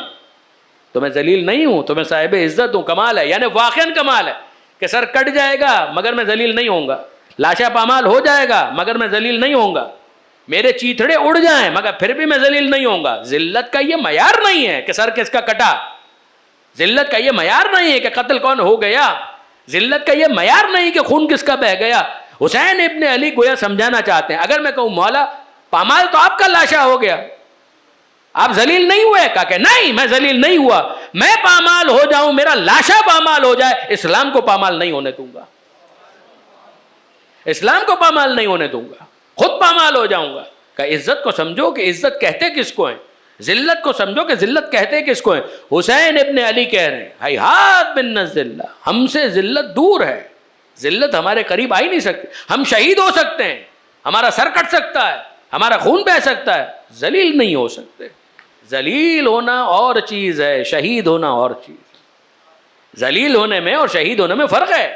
تو میں ذلیل نہیں ہوں، تو میں صاحب عزت ہوں. کمال ہے، یعنی واقعاً کمال ہے کہ سر کٹ جائے گا مگر میں ذلیل نہیں ہوں گا، لاشا پامال ہو جائے گا مگر میں ذلیل نہیں ہوں گا، میرے چیتھڑے اڑ جائیں مگر پھر بھی میں ذلیل نہیں ہوں گا. ذلت کا یہ معیار نہیں ہے کہ سر کس کا کٹا، ذلت کا یہ معیار نہیں ہے کہ قتل کون ہو گیا، ذلت کا یہ معیار نہیں کہ خون کس کا بہہ گیا. حسین ابن علی گویا سمجھانا چاہتے ہیں، اگر میں کہوں مولا پامال تو آپ کا لاشا ہو گیا، آپ ذلیل نہیں ہوئے، کہا کہ نہیں میں ذلیل نہیں ہوا، میں پامال ہو جاؤں، میرا لاشا پامال ہو جائے، اسلام کو پامال نہیں ہونے دوں گا، اسلام کو پامال نہیں ہونے دوں گا، خود پامال ہو جاؤں گا. کہ عزت کو سمجھو کہ عزت کہتے کس کو ہیں، ذلت کو سمجھو کہ ذلت کہتے کس کو ہیں. حسین ابن علی کہہ رہے ہیں ہیہات من الذلہ، ہم سے ذلت دور ہے، ذلت ہمارے قریب آ ہی نہیں سکتی. ہم شہید ہو سکتے ہیں، ہمارا سر کٹ سکتا ہے، ہمارا خون بہہ سکتا ہے، ذلیل نہیں ہو سکتے. ذلیل ہونا اور چیز ہے، شہید ہونا اور چیز. ذلیل ہونے میں اور شہید ہونے میں فرق ہے،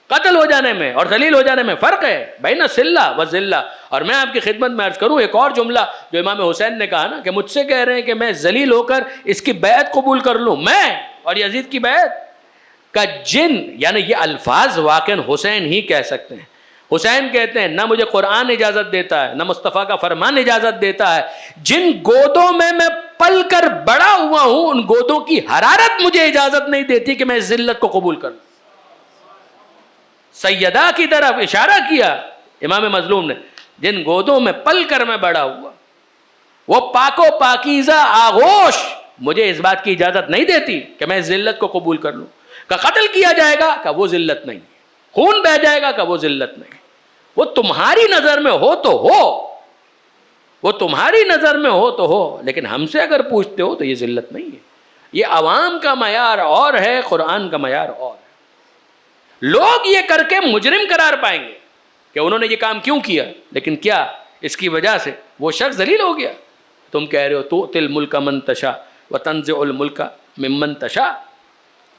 قتل ہو جانے میں اور ذلیل ہو جانے میں فرق ہے، بین السلہ والذلہ. اور میں آپ کی خدمت میں عرض کروں ایک اور جملہ جو امام حسین نے کہا نا، کہ مجھ سے کہہ رہے ہیں کہ میں ذلیل ہو کر اس کی بیعت قبول کر لوں، میں اور یزید کی بیعت کا جن، یعنی یہ الفاظ واقعاً حسین ہی کہہ سکتے ہیں. حسین کہتے ہیں نہ مجھے قرآن اجازت دیتا ہے نہ مصطفیٰ کا فرمان اجازت دیتا ہے، جن گودوں میں میں پل کر بڑا ہوا ہوں ان گودوں کی حرارت مجھے اجازت نہیں دیتی کہ میں اس ذلت کو قبول کروں. سیدہ کی طرف اشارہ کیا امام مظلوم نے، جن گودوں میں پل کر میں بڑا ہوا، وہ پاک و پاکیزہ آغوش مجھے اس بات کی اجازت نہیں دیتی کہ میں اس ذلت کو قبول کر لوں. کہ قتل کیا جائے گا کہ وہ ذلت نہیں، خون بہ جائے گا کہ وہ ذلت نہیں. وہ تمہاری نظر میں ہو تو ہو، وہ تمہاری نظر میں ہو تو ہو، لیکن ہم سے اگر پوچھتے ہو تو یہ ذلت نہیں ہے. یہ عوام کا معیار اور ہے، قرآن کا معیار اور ہے. لوگ یہ کر کے مجرم قرار پائیں گے کہ انہوں نے یہ کام کیوں کیا، لیکن کیا اس کی وجہ سے وہ شخص ذلیل ہو گیا. تم کہہ رہے ہو تؤتی الملک من تشاء وتنزع الملک ممن تشاء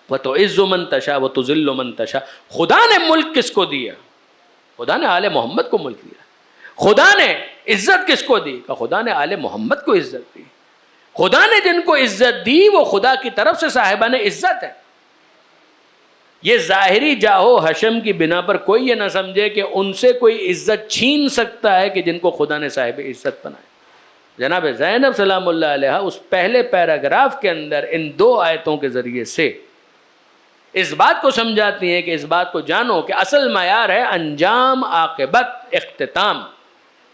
وتعز من تشاء وتذل من تشاء. خدا نے ملک کس کو دیا؟ خدا نے آل محمد کو ملک دیا. خدا نے عزت کس کو دی؟ کہ خدا نے آل محمد کو عزت دی. خدا نے جن کو عزت دی وہ خدا کی طرف سے صاحبان عزت ہے. یہ ظاہری جاہو حشم کی بنا پر کوئی یہ نہ سمجھے کہ ان سے کوئی عزت چھین سکتا ہے کہ جن کو خدا نے صاحب عزت بنائے. جناب زینب سلام اللہ علیہ اس پہلے پیراگراف کے اندر ان دو آیتوں کے ذریعے سے اس بات کو سمجھاتی ہیں کہ اس بات کو جانو کہ اصل معیار ہے انجام، عاقبت، اختتام.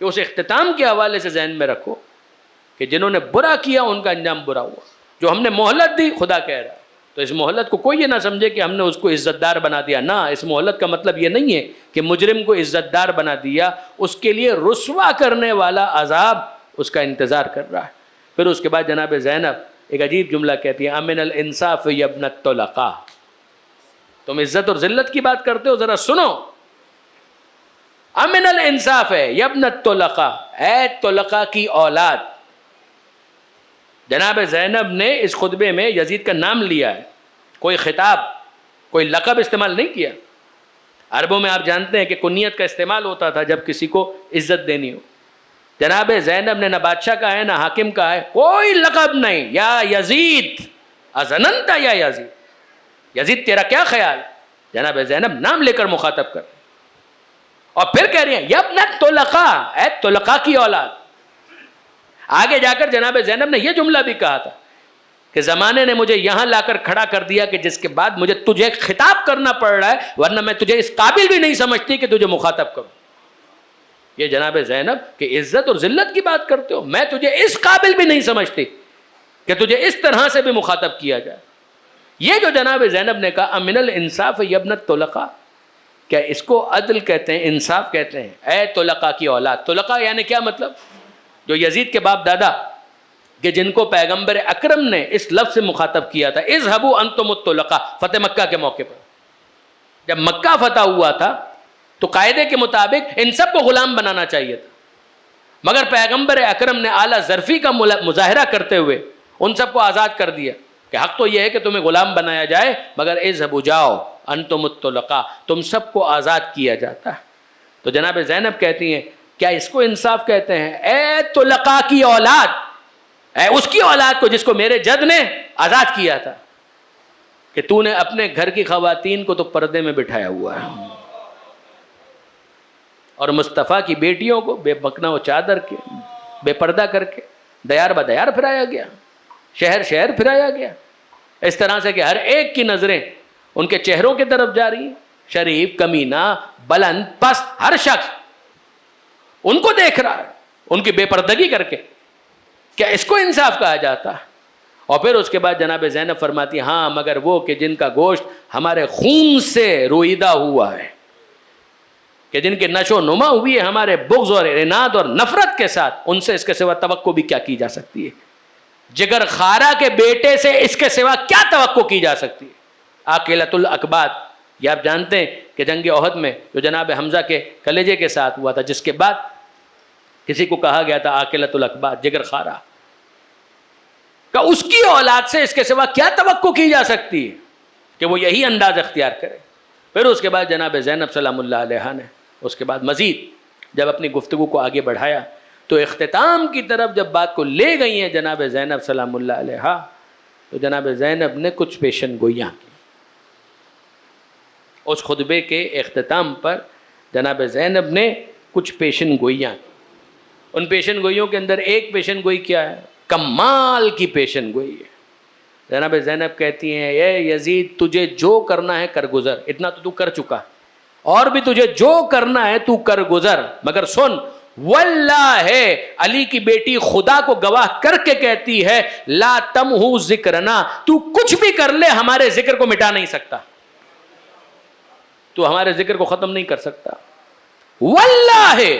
کہ اس اختتام کے حوالے سے ذہن میں رکھو کہ جنہوں نے برا کیا ان کا انجام برا ہوا. جو ہم نے مہلت دی، خدا کہہ رہا ہے، تو اس مہلت کو کوئی یہ نہ سمجھے کہ ہم نے اس کو عزت دار بنا دیا. نہ، اس مہلت کا مطلب یہ نہیں ہے کہ مجرم کو عزت دار بنا دیا، اس کے لیے رسوا کرنے والا عذاب اس کا انتظار کر رہا ہے. پھر اس کے بعد جناب زینب ایک عجیب جملہ کہتی ہے، امن الانصاف یا ابن الطلقاء. تم عزت اور ذلت کی بات کرتے ہو، ذرا سنو. امن الانصاف ہے یا ابن الطلقاء، اے طلقاء کی اولاد. جناب زینب نے اس خطبے میں یزید کا نام لیا ہے، کوئی خطاب، کوئی لقب استعمال نہیں کیا. عربوں میں آپ جانتے ہیں کہ کنیت کا استعمال ہوتا تھا جب کسی کو عزت دینی ہو. جناب زینب نے نہ بادشاہ کا ہے نہ حاکم کا ہے، کوئی لقب نہیں. یا یزید ازننت یا یزید، یزید تیرا کیا خیال؟ جناب زینب نام لے کر مخاطب کر، اور پھر کہہ رہی ہیں یبن طلقا، اے طلقا کی اولاد. آگے جا کر جناب زینب نے یہ جملہ بھی کہا تھا کہ زمانے نے مجھے یہاں لا کر کھڑا کر دیا کہ جس کے بعد مجھے تجھے خطاب کرنا پڑ رہا ہے، ورنہ میں تجھے اس قابل بھی نہیں سمجھتی کہ تجھے مخاطب کروں. یہ جناب زینب کہ عزت اور ذلت کی بات کرتے ہو، میں تجھے اس قابل بھی نہیں سمجھتی کہ تجھے اس طرح سے بھی مخاطب کیا جائے. یہ جو جناب زینب نے کہا امن الانصاف یبن الطلقاء، کیا اس کو عدل کہتے ہیں، انصاف کہتے ہیں؟ اے طلقاء کی اولاد. طلقاء یعنی کیا مطلب؟ جو یزید کے باپ دادا کہ جن کو پیغمبر اکرم نے اس لفظ سے مخاطب کیا تھا، اذهبوا انتم الطلقاء، فتح مکہ کے موقع پر. جب مکہ فتح ہوا تھا تو قاعدے کے مطابق ان سب کو غلام بنانا چاہیے تھا، مگر پیغمبر اکرم نے اعلیٰ ظرفی کا مظاہرہ کرتے ہوئے ان سب کو آزاد کر دیا کہ حق تو یہ ہے کہ تمہیں غلام بنایا جائے، مگر اذهبوا جاؤ انتم الطلقاء، تم سب کو آزاد کیا جاتا ہے. تو جناب زینب کہتی ہیں کیا اس کو انصاف کہتے ہیں؟ اے طلقاء کی اولاد، اے اس کی اولاد کو جس کو میرے جد نے آزاد کیا تھا کہ تو نے اپنے گھر کی خواتین کو تو پردے میں بٹھایا ہوا ہے، اور مصطفیٰ کی بیٹیوں کو بے مکنا و چادر کے بے پردہ کر کے دیار بدیار پھرایا گیا، شہر شہر پھرایا گیا، اس طرح سے کہ ہر ایک کی نظریں ان کے چہروں کی طرف جا رہی ہیں. شریف، کمینہ، بلند، پست، ہر شخص ان کو دیکھ رہا ہے ان کی بے پردگی کر کے. کیا اس کو انصاف کہا جاتا ہے؟ اور پھر اس کے بعد جناب زینب فرماتی ہاں مگر وہ کہ جن کا گوشت ہمارے خون سے رویدہ ہوا ہے، کہ جن کے نشو و نما ہوئی ہے ہمارے بغض اور عناد اور نفرت کے ساتھ، ان سے اس کے سوا توقع بھی کیا کی جا سکتی ہے؟ جگر خارا کے بیٹے سے اس کے سوا کیا توقع کی جا سکتی ہے؟ عاقلۃ الاقباط، یہ آپ جانتے ہیں کہ جنگ احد میں جو جناب حمزہ کے کلیجے کے ساتھ ہوا تھا، جس کے بعد کسی کو کہا گیا تھا عاقلۃ الاقباط، جگر خارا، کہ اس کی اولاد سے اس کے سوا کیا توقع کی جا سکتی ہے کہ وہ یہی انداز اختیار کرے. پھر اس کے بعد جناب زینب سلام اللہ علیہ نے اس کے بعد مزید جب اپنی گفتگو کو آگے بڑھایا تو اختتام کی طرف جب بات کو لے گئی ہیں جناب زینب سلام اللہ علیہ، تو جناب زینب نے کچھ پیشن گوئیاں کی. اس خطبے کے اختتام پر جناب زینب نے کچھ پیشن گوئیاں کی. ان پیشن گوئیوں کے اندر ایک پیشن گوئی کیا ہے؟ کمال کی پیشن گوئی ہے. جناب زینب کہتی ہیں اے یزید تجھے جو کرنا ہے کر گزر، اتنا تو کر چکا، اور بھی تجھے جو کرنا ہے تو کر گزر، مگر سن واللہ ہے، علی کی بیٹی خدا کو گواہ کر کے کہتی ہے لا تمہو ذکرنا، تو کچھ بھی کر لے ہمارے ذکر کو مٹا نہیں سکتا، تو ہمارے ذکر کو ختم نہیں کر سکتا. واللہ ہے،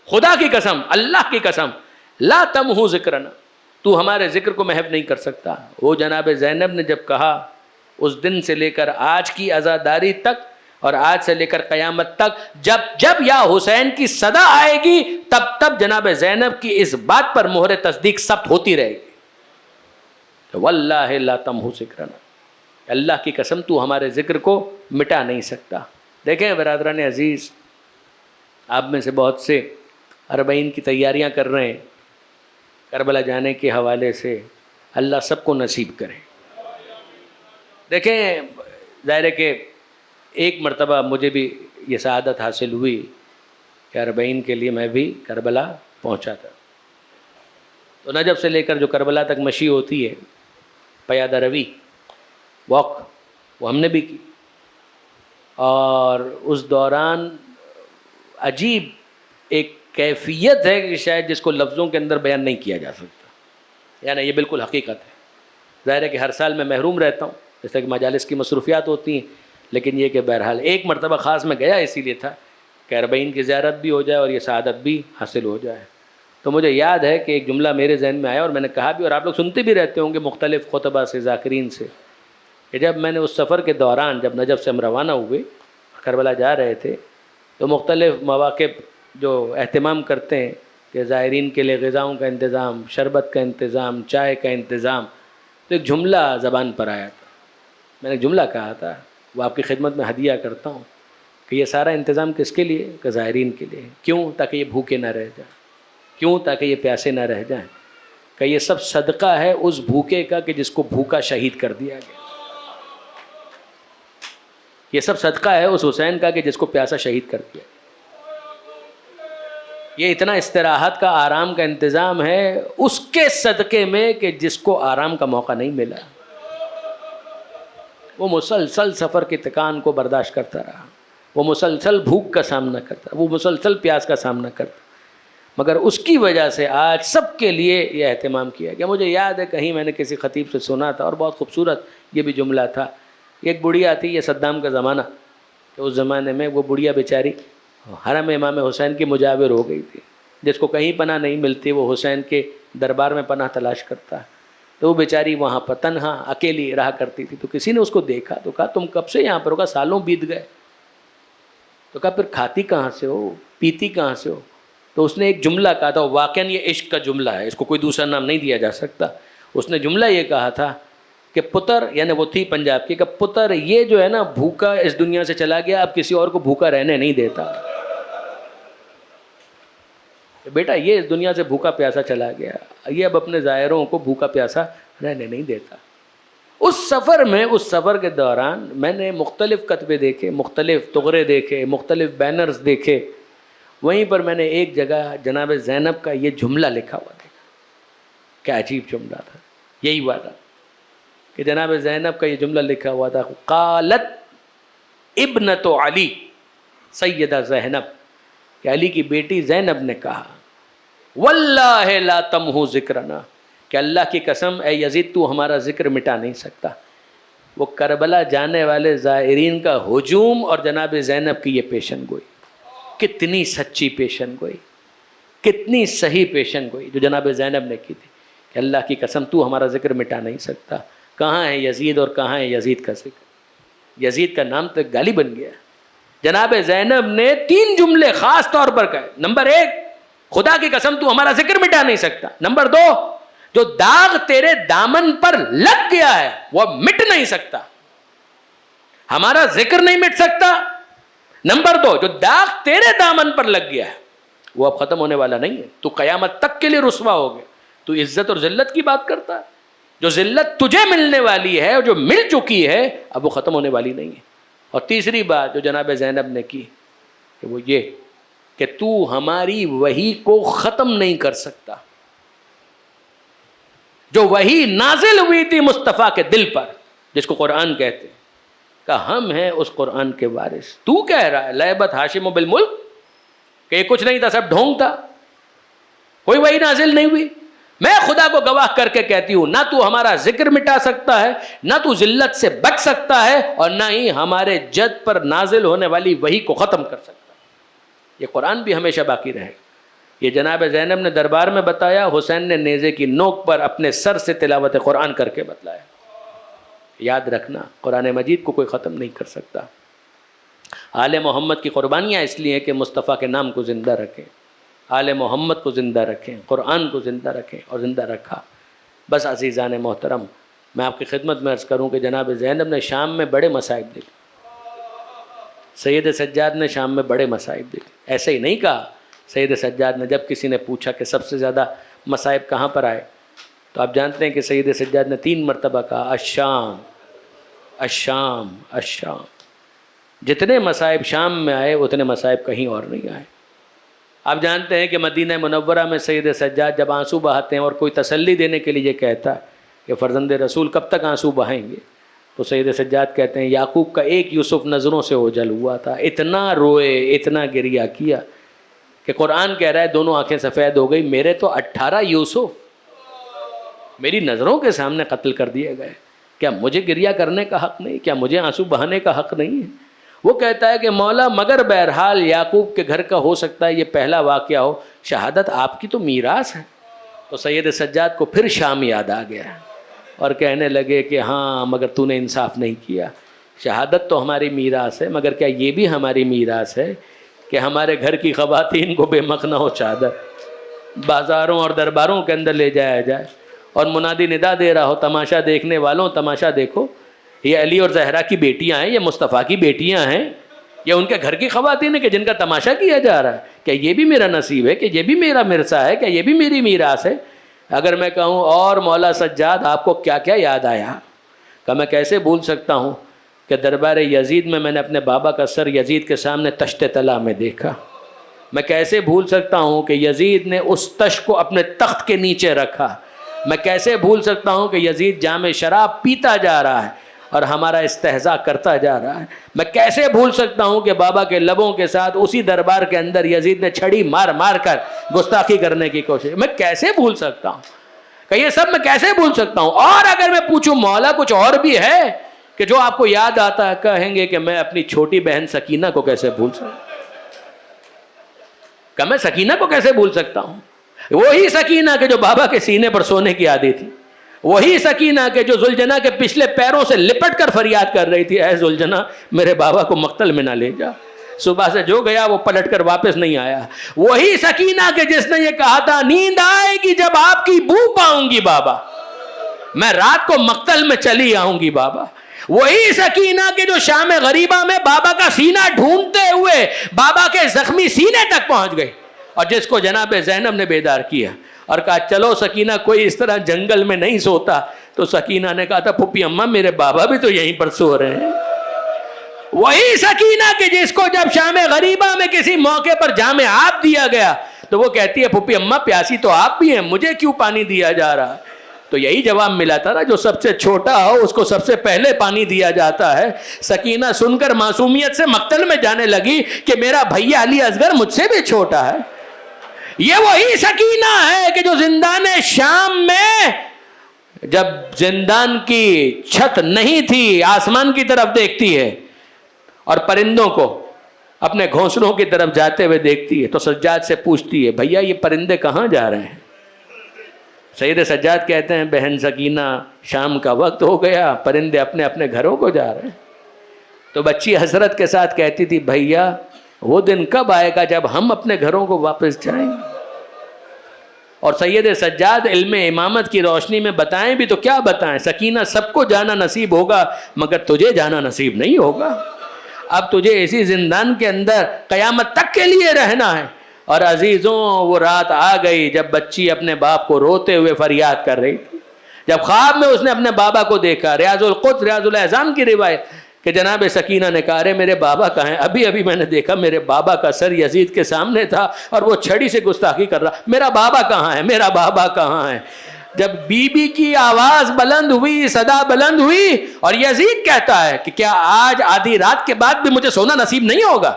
خدا کی قسم، اللہ کی قسم، لا تمہو ذکرنا، تو ہمارے ذکر کو محو نہیں کر سکتا. وہ جناب زینب نے جب کہا، اس دن سے لے کر آج کی عزاداری تک اور آج سے لے کر قیامت تک جب جب یا حسین کی صدا آئے گی تب تب جناب زینب کی اس بات پر مہر تصدیق ثبت ہوتی رہے گی. واللہ لا تمہو ذکرنا، اللہ کی قسم تو ہمارے ذکر کو مٹا نہیں سکتا. دیکھیں برادران عزیز، آپ میں سے بہت سے اربعین کی تیاریاں کر رہے ہیں، کربلا جانے کے حوالے سے اللہ سب کو نصیب کرے. دیکھیں ظاہر ہے کہ ایک مرتبہ مجھے بھی یہ سعادت حاصل ہوئی کہ اربعین کے لیے میں بھی کربلا پہنچا تھا. تو نجف سے لے کر جو کربلا تک مشی ہوتی ہے، پیادہ روی واک، وہ ہم نے بھی کی، اور اس دوران عجیب ایک کیفیت ہے کہ شاید جس کو لفظوں کے اندر بیان نہیں کیا جا سکتا، یعنی یہ بالکل حقیقت ہے. ظاہر ہے کہ ہر سال میں محروم رہتا ہوں جس طرح کہ مجالس کی مصروفیات ہوتی ہیں، لیکن یہ کہ بہرحال ایک مرتبہ خاص میں گیا اسی لیے تھا کہ اربعین کی زیارت بھی ہو جائے اور یہ سعادت بھی حاصل ہو جائے. تو مجھے یاد ہے کہ ایک جملہ میرے ذہن میں آیا اور میں نے کہا بھی، اور آپ لوگ سنتے بھی رہتے ہوں گے مختلف خطبہ سے، ذاکرین سے، کہ جب میں نے اس سفر کے دوران جب نجف سے ہم روانہ ہوئے کربلا جا رہے تھے تو مختلف مواقع جو اہتمام کرتے ہیں کہ زائرین کے لیے غذاؤں کا انتظام، شربت کا انتظام، چائے کا انتظام، تو ایک جملہ زبان پر آیا تھا. میں نے ایک جملہ کہا تھا، وہ آپ کی خدمت میں ہدیہ کرتا ہوں کہ یہ سارا انتظام کس کے لیے؟ کہ زائرین کے لیے. کیوں؟ تاکہ یہ بھوکے نہ رہ جائیں. کیوں؟ تاکہ یہ پیاسے نہ رہ جائیں، کہ یہ سب صدقہ ہے اس بھوکے کا کہ جس کو بھوکا شہید کر دیا گیا، یہ سب صدقہ ہے اس حسین کا کہ جس کو پیاسا شہید کر دیا، یہ اتنا استراحت کا، آرام کا انتظام ہے اس کے صدقے میں کہ جس کو آرام کا موقع نہیں ملا، وہ مسلسل سفر کے تکان کو برداشت کرتا رہا، وہ مسلسل بھوک کا سامنا کرتا، وہ مسلسل پیاس کا سامنا کرتا، مگر اس کی وجہ سے آج سب کے لیے یہ اہتمام کیا گیا۔ مجھے یاد ہے کہیں میں نے کسی خطیب سے سنا تھا، اور بہت خوبصورت یہ بھی جملہ تھا، ایک بڑھیا تھی، یہ صدام کا زمانہ، کہ اس زمانے میں وہ بڑھیا بیچاری حرم امام حسین کی مجاور ہو گئی تھی، جس کو کہیں پناہ نہیں ملتی وہ حسین کے دربار میں پناہ تلاش کرتا، تو وہ بیچاری وہاں پر تنہا اکیلی رہا کرتی تھی۔ تو کسی نے اس کو دیکھا تو کہا تم کب سے یہاں پر ہو؟ کہا سالوں بیت گئے۔ تو کہا پھر کھاتی کہاں سے ہو، پیتی کہاں سے ہو؟ تو اس نے ایک جملہ کہا تھا، واقعاً یہ عشق کا جملہ ہے، اس کو کوئی دوسرا نام نہیں دیا جا سکتا۔ اس نے جملہ یہ کہا تھا کہ پتر، یعنی وہ تھی پنجاب کی، کہ پتر یہ جو ہے نا بھوکا اس دنیا سے چلا گیا، اب کسی اور کو بھوکا رہنے نہیں دیتا، بیٹا یہ اس دنیا سے بھوکا پیاسا چلا گیا، یہ اب اپنے زائروں کو بھوکا پیاسا رہنے نہیں دیتا۔ اس سفر میں، اس سفر کے دوران میں نے مختلف کتبے دیکھے، مختلف تغرے دیکھے، مختلف بینرز دیکھے، وہیں پر میں نے ایک جگہ جناب زینب کا یہ جملہ لکھا ہوا دیکھا، کیا عجیب جملہ تھا، یہی والا کہ جناب زینب کا یہ جملہ لکھا ہوا تھا، قالت ابنت علی سیدہ زینب، کہ علی کی بیٹی زینب نے کہا واللہ لا تمحو ذکرنا، کہ اللہ کی قسم اے یزید تو ہمارا ذکر مٹا نہیں سکتا۔ وہ کربلا جانے والے زائرین کا ہجوم اور جناب زینب کی یہ پیشن گوئی، کتنی سچی پیشن گوئی، کتنی صحیح پیشن گوئی جو جناب زینب نے کی تھی، کہ اللہ کی قسم تو ہمارا ذکر مٹا نہیں سکتا۔ کہاں ہے یزید اور کہاں ہے یزید کا ذکر؟ یزید کا نام تو گالی بن گیا۔ جناب زینب نے 3 جملے خاص طور پر کہے۔ نمبر 1، خدا کی قسم تو ہمارا ذکر مٹا نہیں سکتا۔ نمبر 2، جو داغ تیرے دامن پر لگ گیا ہے وہ مٹ نہیں سکتا، ہمارا ذکر نہیں مٹ سکتا۔ نمبر 2، جو داغ تیرے دامن پر لگ گیا ہے وہ اب ختم ہونے والا نہیں ہے، تو قیامت تک کے لیے رسوا ہو گیا۔ تو عزت اور ذلت کی بات کرتا ہے، جو ذلت تجھے ملنے والی ہے اور جو مل چکی ہے اب وہ ختم ہونے والی نہیں ہے۔ اور تیسری بات جو جناب زینب نے کی کہ وہ یہ کہ تو ہماری وحی کو ختم نہیں کر سکتا، جو وحی نازل ہوئی تھی مصطفیٰ کے دل پر، جس کو قرآن کہتے ہیں، کہ ہم ہیں اس قرآن کے وارث۔ تو کہہ رہا ہے لعبت ہاشم بالملک، کہ یہ کچھ نہیں تھا، سب ڈھونگ تھا، کوئی وحی نازل نہیں ہوئی۔ میں خدا کو گواہ کر کے کہتی ہوں، نہ تو ہمارا ذکر مٹا سکتا ہے، نہ تو ذلت سے بچ سکتا ہے، اور نہ ہی ہمارے جد پر نازل ہونے والی وحی کو ختم کر سکتا ہے۔ یہ قرآن بھی ہمیشہ باقی رہے گا۔ یہ جناب زینب نے دربار میں بتایا، حسین نے نیزے کی نوک پر اپنے سر سے تلاوت قرآن کر کے بتلایا۔ یاد رکھنا قرآن مجید کو کوئی ختم نہیں کر سکتا۔ آل محمد کی قربانیاں اس لیے کہ مصطفیٰ کے نام کو زندہ رکھیں، آل محمد کو زندہ رکھیں، قرآن کو زندہ رکھیں، اور زندہ رکھا۔ بس عزیزان محترم، میں آپ کی خدمت میں عرض کروں کہ جناب زینب نے شام میں بڑے مصائب دیکھے، سید سجاد نے شام میں بڑے مصائب دیکھے۔ ایسے ہی نہیں کہا سید سجاد نے، جب کسی نے پوچھا کہ سب سے زیادہ مصائب کہاں پر آئے، تو آپ جانتے ہیں کہ سید سجاد نے 3 مرتبہ کہا الشام الشام الشام۔ جتنے مصائب شام میں آئے اتنے مصائب کہیں اور نہیں آئے۔ آپ جانتے ہیں کہ مدینہ منورہ میں سید سجاد جب آنسو بہاتے ہیں اور کوئی تسلی دینے کے لیے کہتا ہے کہ فرزند رسول کب تک آنسو بہائیں گے، تو سید سجاد کہتے ہیں یعقوب کا ایک یوسف نظروں سے اوجھل ہوا تھا، اتنا روئے، اتنا گریہ کیا کہ قرآن کہہ رہا ہے دونوں آنکھیں سفید ہو گئی، میرے تو 18 یوسف میری نظروں کے سامنے قتل کر دیے گئے، کیا مجھے گریہ کرنے کا حق نہیں؟ کیا مجھے آنسو بہانے کا حق نہیں ہے؟ وہ کہتا ہے کہ مولا مگر بہرحال یعقوب کے گھر کا ہو سکتا ہے یہ پہلا واقعہ ہو، شہادت آپ کی تو میراث ہے۔ تو سید سجاد کو پھر شام یاد آ گیا اور کہنے لگے کہ ہاں مگر تو نے انصاف نہیں کیا، شہادت تو ہماری میراث ہے، مگر کیا یہ بھی ہماری میراث ہے کہ ہمارے گھر کی خواتین کو بے مخ نہ ہو چادر، بازاروں اور درباروں کے اندر لے جایا جائے اور منادی ندا دے رہا ہو تماشا دیکھنے والوں تماشا دیکھو، یہ علی اور زہرا کی بیٹیاں ہیں، یہ مصطفیٰ کی بیٹیاں ہیں، یہ ان کے گھر کی خواتین ہیں کہ جن کا تماشا کیا جا رہا ہے؟ کہ یہ بھی میرا نصیب ہے، کہ یہ بھی میرا مرثا ہے، کہ یہ بھی میری میراث ہے؟ اگر میں کہوں اور مولا سجاد آپ کو کیا کیا یاد آیا، کہ میں کیسے بھول سکتا ہوں کہ دربار یزید میں نے اپنے بابا کا سر یزید کے سامنے تشت طلا میں دیکھا. میں کیسے بھول سکتا ہوں کہ یزید نے اس تش کو اپنے تخت کے نیچے رکھا. میں کیسے بھول سکتا ہوں کہ یزید جام شراب پیتا جا رہا ہے اور ہمارا استہزاء کرتا جا رہا ہے. میں کیسے بھول سکتا ہوں کہ بابا کے لبوں کے ساتھ اسی دربار کے اندر یزید نے چھڑی مار مار کر گستاخی کرنے کی کوشش. میں کیسے بھول سکتا ہوں کہ یہ سب میں کیسے بھول سکتا ہوں؟ اور اگر میں پوچھوں مولا کچھ اور بھی ہے کہ جو آپ کو یاد آتا ہے، کہیں گے کہ میں اپنی چھوٹی بہن سکینہ کو کیسے بھول سکتا ہوں، کہ میں سکینہ کو کیسے بھول سکتا ہوں؟ وہی سکینہ کہ جو بابا کے سینے پر سونے کی عادی تھی، وہی سکینہ کہ جو ذوالجناح کے پچھلے پیروں سے لپٹ کر فریاد کر رہی تھی، اے ذوالجناح میرے بابا کو مقتل میں نہ لے جا. صبح سے جو گیا وہ پلٹ کر واپس نہیں آیا. وہی سکینہ کہ جس نے یہ کہا تھا نیند آئے گی جب آپ کی بو پاؤں گی بابا، میں رات کو مقتل میں چلی آؤں گی بابا. وہی سکینہ کہ جو شام غریبہ میں بابا کا سینہ ڈھونڈتے ہوئے بابا کے زخمی سینے تک پہنچ گئی، اور جس کو جناب زینب نے بیدار کیا اور کہا چلو سکینہ کوئی اس طرح جنگل میں نہیں سوتا. تو سکینہ نے کہا تھا پھپھی اماں میرے بابا بھی تو یہیں پر سو رہے ہیں. وہی سکینہ کہ جس کو جب شام غریبہ میں کسی موقع پر جام آب دیا گیا تو وہ کہتی ہے پھپھی اماں پیاسی تو آپ بھی ہیں، مجھے کیوں پانی دیا جا رہا؟ تو یہی جواب ملا تھا نا، جو سب سے چھوٹا ہو اس کو سب سے پہلے پانی دیا جاتا ہے. سکینہ سن کر معصومیت سے مقتل میں جانے لگی کہ میرا بھیا علی اصغر مجھ سے بھی چھوٹا ہے. یہ وہی سکینہ ہے کہ جو زندان شام میں جب زندان کی چھت نہیں تھی آسمان کی طرف دیکھتی ہے اور پرندوں کو اپنے گھونسلوں کی طرف جاتے ہوئے دیکھتی ہے تو سجاد سے پوچھتی ہے بھیا یہ پرندے کہاں جا رہے ہیں؟ سید سجاد کہتے ہیں بہن سکینہ شام کا وقت ہو گیا، پرندے اپنے اپنے گھروں کو جا رہے ہیں. تو بچی حسرت کے ساتھ کہتی تھی بھیا وہ دن کب آئے گا جب ہم اپنے گھروں کو واپس جائیں گے؟ اور سید سجاد علم امامت کی روشنی میں بتائیں بھی تو کیا بتائیں، سکینہ سب کو جانا نصیب ہوگا مگر تجھے جانا نصیب نہیں ہوگا. اب تجھے اسی زندان کے اندر قیامت تک کے لیے رہنا ہے. اور عزیزوں وہ رات آ گئی جب بچی اپنے باپ کو روتے ہوئے فریاد کر رہی تھی. جب خواب میں اس نے اپنے بابا کو دیکھا، ریاض القدس ریاض الاحزان کی روایت کہ جناب سکینہ نے کہا ارے میرے بابا کہاں ہیں؟ ابھی میں نے دیکھا میرے بابا کا سر یزید کے سامنے تھا اور وہ چھڑی سے گستاخی کر رہا، میرا بابا کہاں ہے؟ میرا بابا کہاں ہے؟ جب بی بی کی آواز بلند ہوئی، صدا بلند ہوئی اور یزید کہتا ہے کہ کیا آج آدھی رات کے بعد بھی مجھے سونا نصیب نہیں ہوگا؟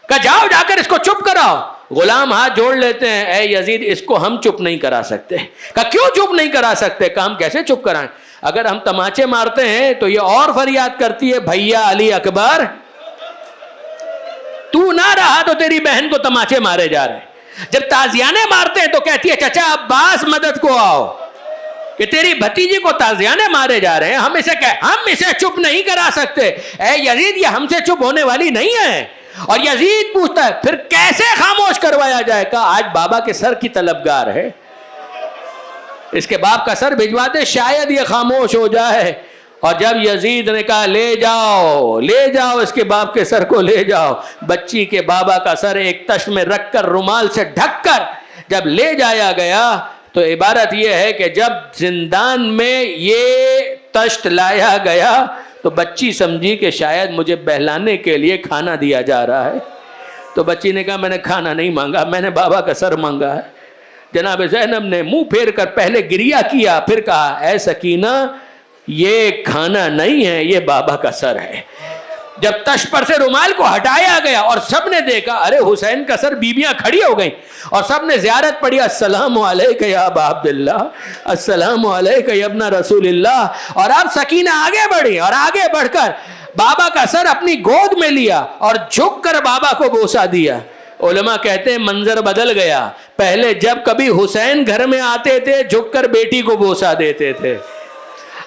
کہ جاؤ جا کر اس کو چپ کراؤ. غلام ہاتھ جوڑ لیتے ہیں اے یزید اس کو ہم چپ نہیں کرا سکتے. کہ کیوں چپ نہیں کرا سکتے؟ کہ ہم کیسے چپ کرائیں؟ اگر ہم تماچے مارتے ہیں تو یہ اور فریاد کرتی ہے بھیا علی اکبر تو نہ رہا تو تیری بہن کو تماچے مارے جا رہے ہیں. جب تازیانے مارتے ہیں تو کہتی ہے چچا عباس مدد کو آؤ کہ تیری بھتیجی کو تازیانے مارے جا رہے ہیں. ہم اسے چپ نہیں کرا سکتے. اے یزید یہ ہم سے چپ ہونے والی نہیں ہے. اور یزید پوچھتا ہے پھر کیسے خاموش کروایا جائے؟ کہ آج بابا کے سر کی طلبگار ہے، اس کے باپ کا سر بھجوا دے شاید یہ خاموش ہو جائے. اور جب یزید نے کہا لے جاؤ اس کے باپ کے سر کو لے جاؤ، بچی کے بابا کا سر ایک تشت میں رکھ کر رومال سے ڈھک کر جب لے جایا گیا تو عبارت یہ ہے کہ جب زندان میں یہ تشت لایا گیا تو بچی سمجھی کہ شاید مجھے بہلانے کے لیے کھانا دیا جا رہا ہے. تو بچی نے کہا میں نے کھانا نہیں مانگا، میں نے بابا کا سر مانگا ہے. جناب زینب نے منہ پھیر کر پہلے گریہ کیا، پھر کہا اے سکینہ یہ کھانا نہیں ہے، یہ بابا کا سر ہے. جب تش پر سے رومال کو ہٹایا گیا اور سب نے دیکھا ارے حسین کا سر، بیویاں کھڑی ہو گئیں اور سب نے زیارت پڑھی السلام علیکہ یا ابا عبداللہ، السلام علیکہ یا ابن رسول اللہ. اور اب سکینہ آگے بڑھی اور آگے بڑھ کر بابا کا سر اپنی گود میں لیا اور جھک کر بابا کو بوسہ دیا. علماء کہتے ہیں منظر بدل گیا. پہلے جب کبھی حسین گھر میں آتے تھے جھک کر بیٹی کو بوسہ دیتے تھے،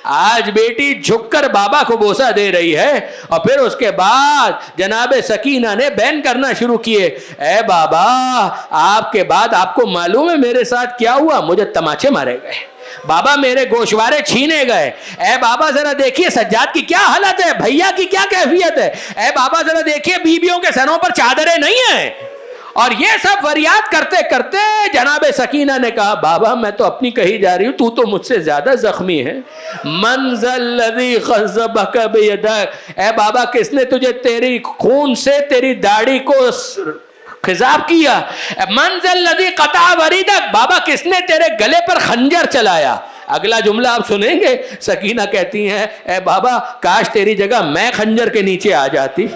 آج بیٹی جھک کر بابا کو بوسہ دے رہی ہے. اور پھر اس کے بعد جناب سکینہ نے بیان کرنا شروع کیے اے بابا آپ کے بعد آپ کو معلوم ہے میرے ساتھ کیا ہوا؟ مجھے تماچے مارے گئے. بابا میرے گوشوارے چھینے گئے. اے بابا ذرا دیکھیے سجاد کی کیا حالت ہے, بھیا کی کیا کیفیت ہے. اے بابا ذرا دیکھیے بیویوں کے سروں پر چادریں نہیں ہیں. اور یہ سب فریاد کرتے کرتے جناب سکینہ نے کہا بابا میں تو اپنی کہی جا رہی ہوں, تو مجھ سے زیادہ زخمی ہے. من ذا الذی خضبک بیدک, اے بابا کس نے تجھے تیری خون سے تیری داڑھی کو خضاب کیا. من ذا الذی قطع وریدک, بابا کس نے تیرے گلے پر خنجر چلایا. اگلا جملہ آپ سنیں گے, سکینہ کہتی ہیں اے بابا کاش تیری جگہ میں خنجر کے نیچے آ جاتی,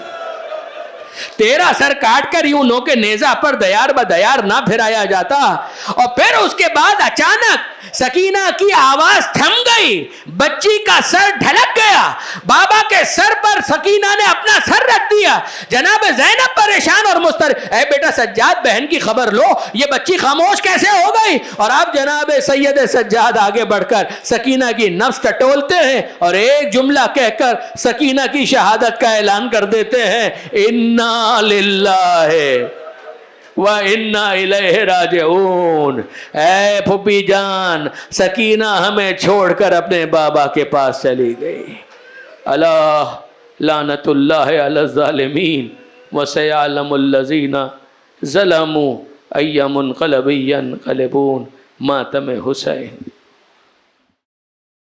تیرا سر کاٹ کر یوں نو کے نیزہ پر دیار بدیار نہ پھرایا جاتا. اور پھر اس کے بعد اچانک سکینہ کی آواز تھم گئی, بچی کا سر ڈھلک گیا. بابا کے سر پر سکینہ نے اپنا سر رکھ دیا. جناب زینب پریشان اور مضطرب, اے بیٹا سجاد بہن کی خبر لو, یہ بچی خاموش کیسے ہو گئی. اور آپ جناب سید سجاد آگے بڑھ کر سکینہ کی نفس ٹٹولتے ہیں اور ایک جملہ کہہ کر سکینہ کی شہادت کا اعلان کر دیتے ہیں, اِنَّا لِلَّهِ وَإِنَّا إِلَيْهِ رَاجِعُونَ. اے پھوپھی جان, سکینہ ہمیں چھوڑ کر اپنے بابا کے پاس چلی گئی. اللہ لعنت اللہ علی الظالمین وسیعلم الذین ظلموا أَيَّ مُنْقَلَبٍ يَنْقَلِبُونَ. ماتم حسین.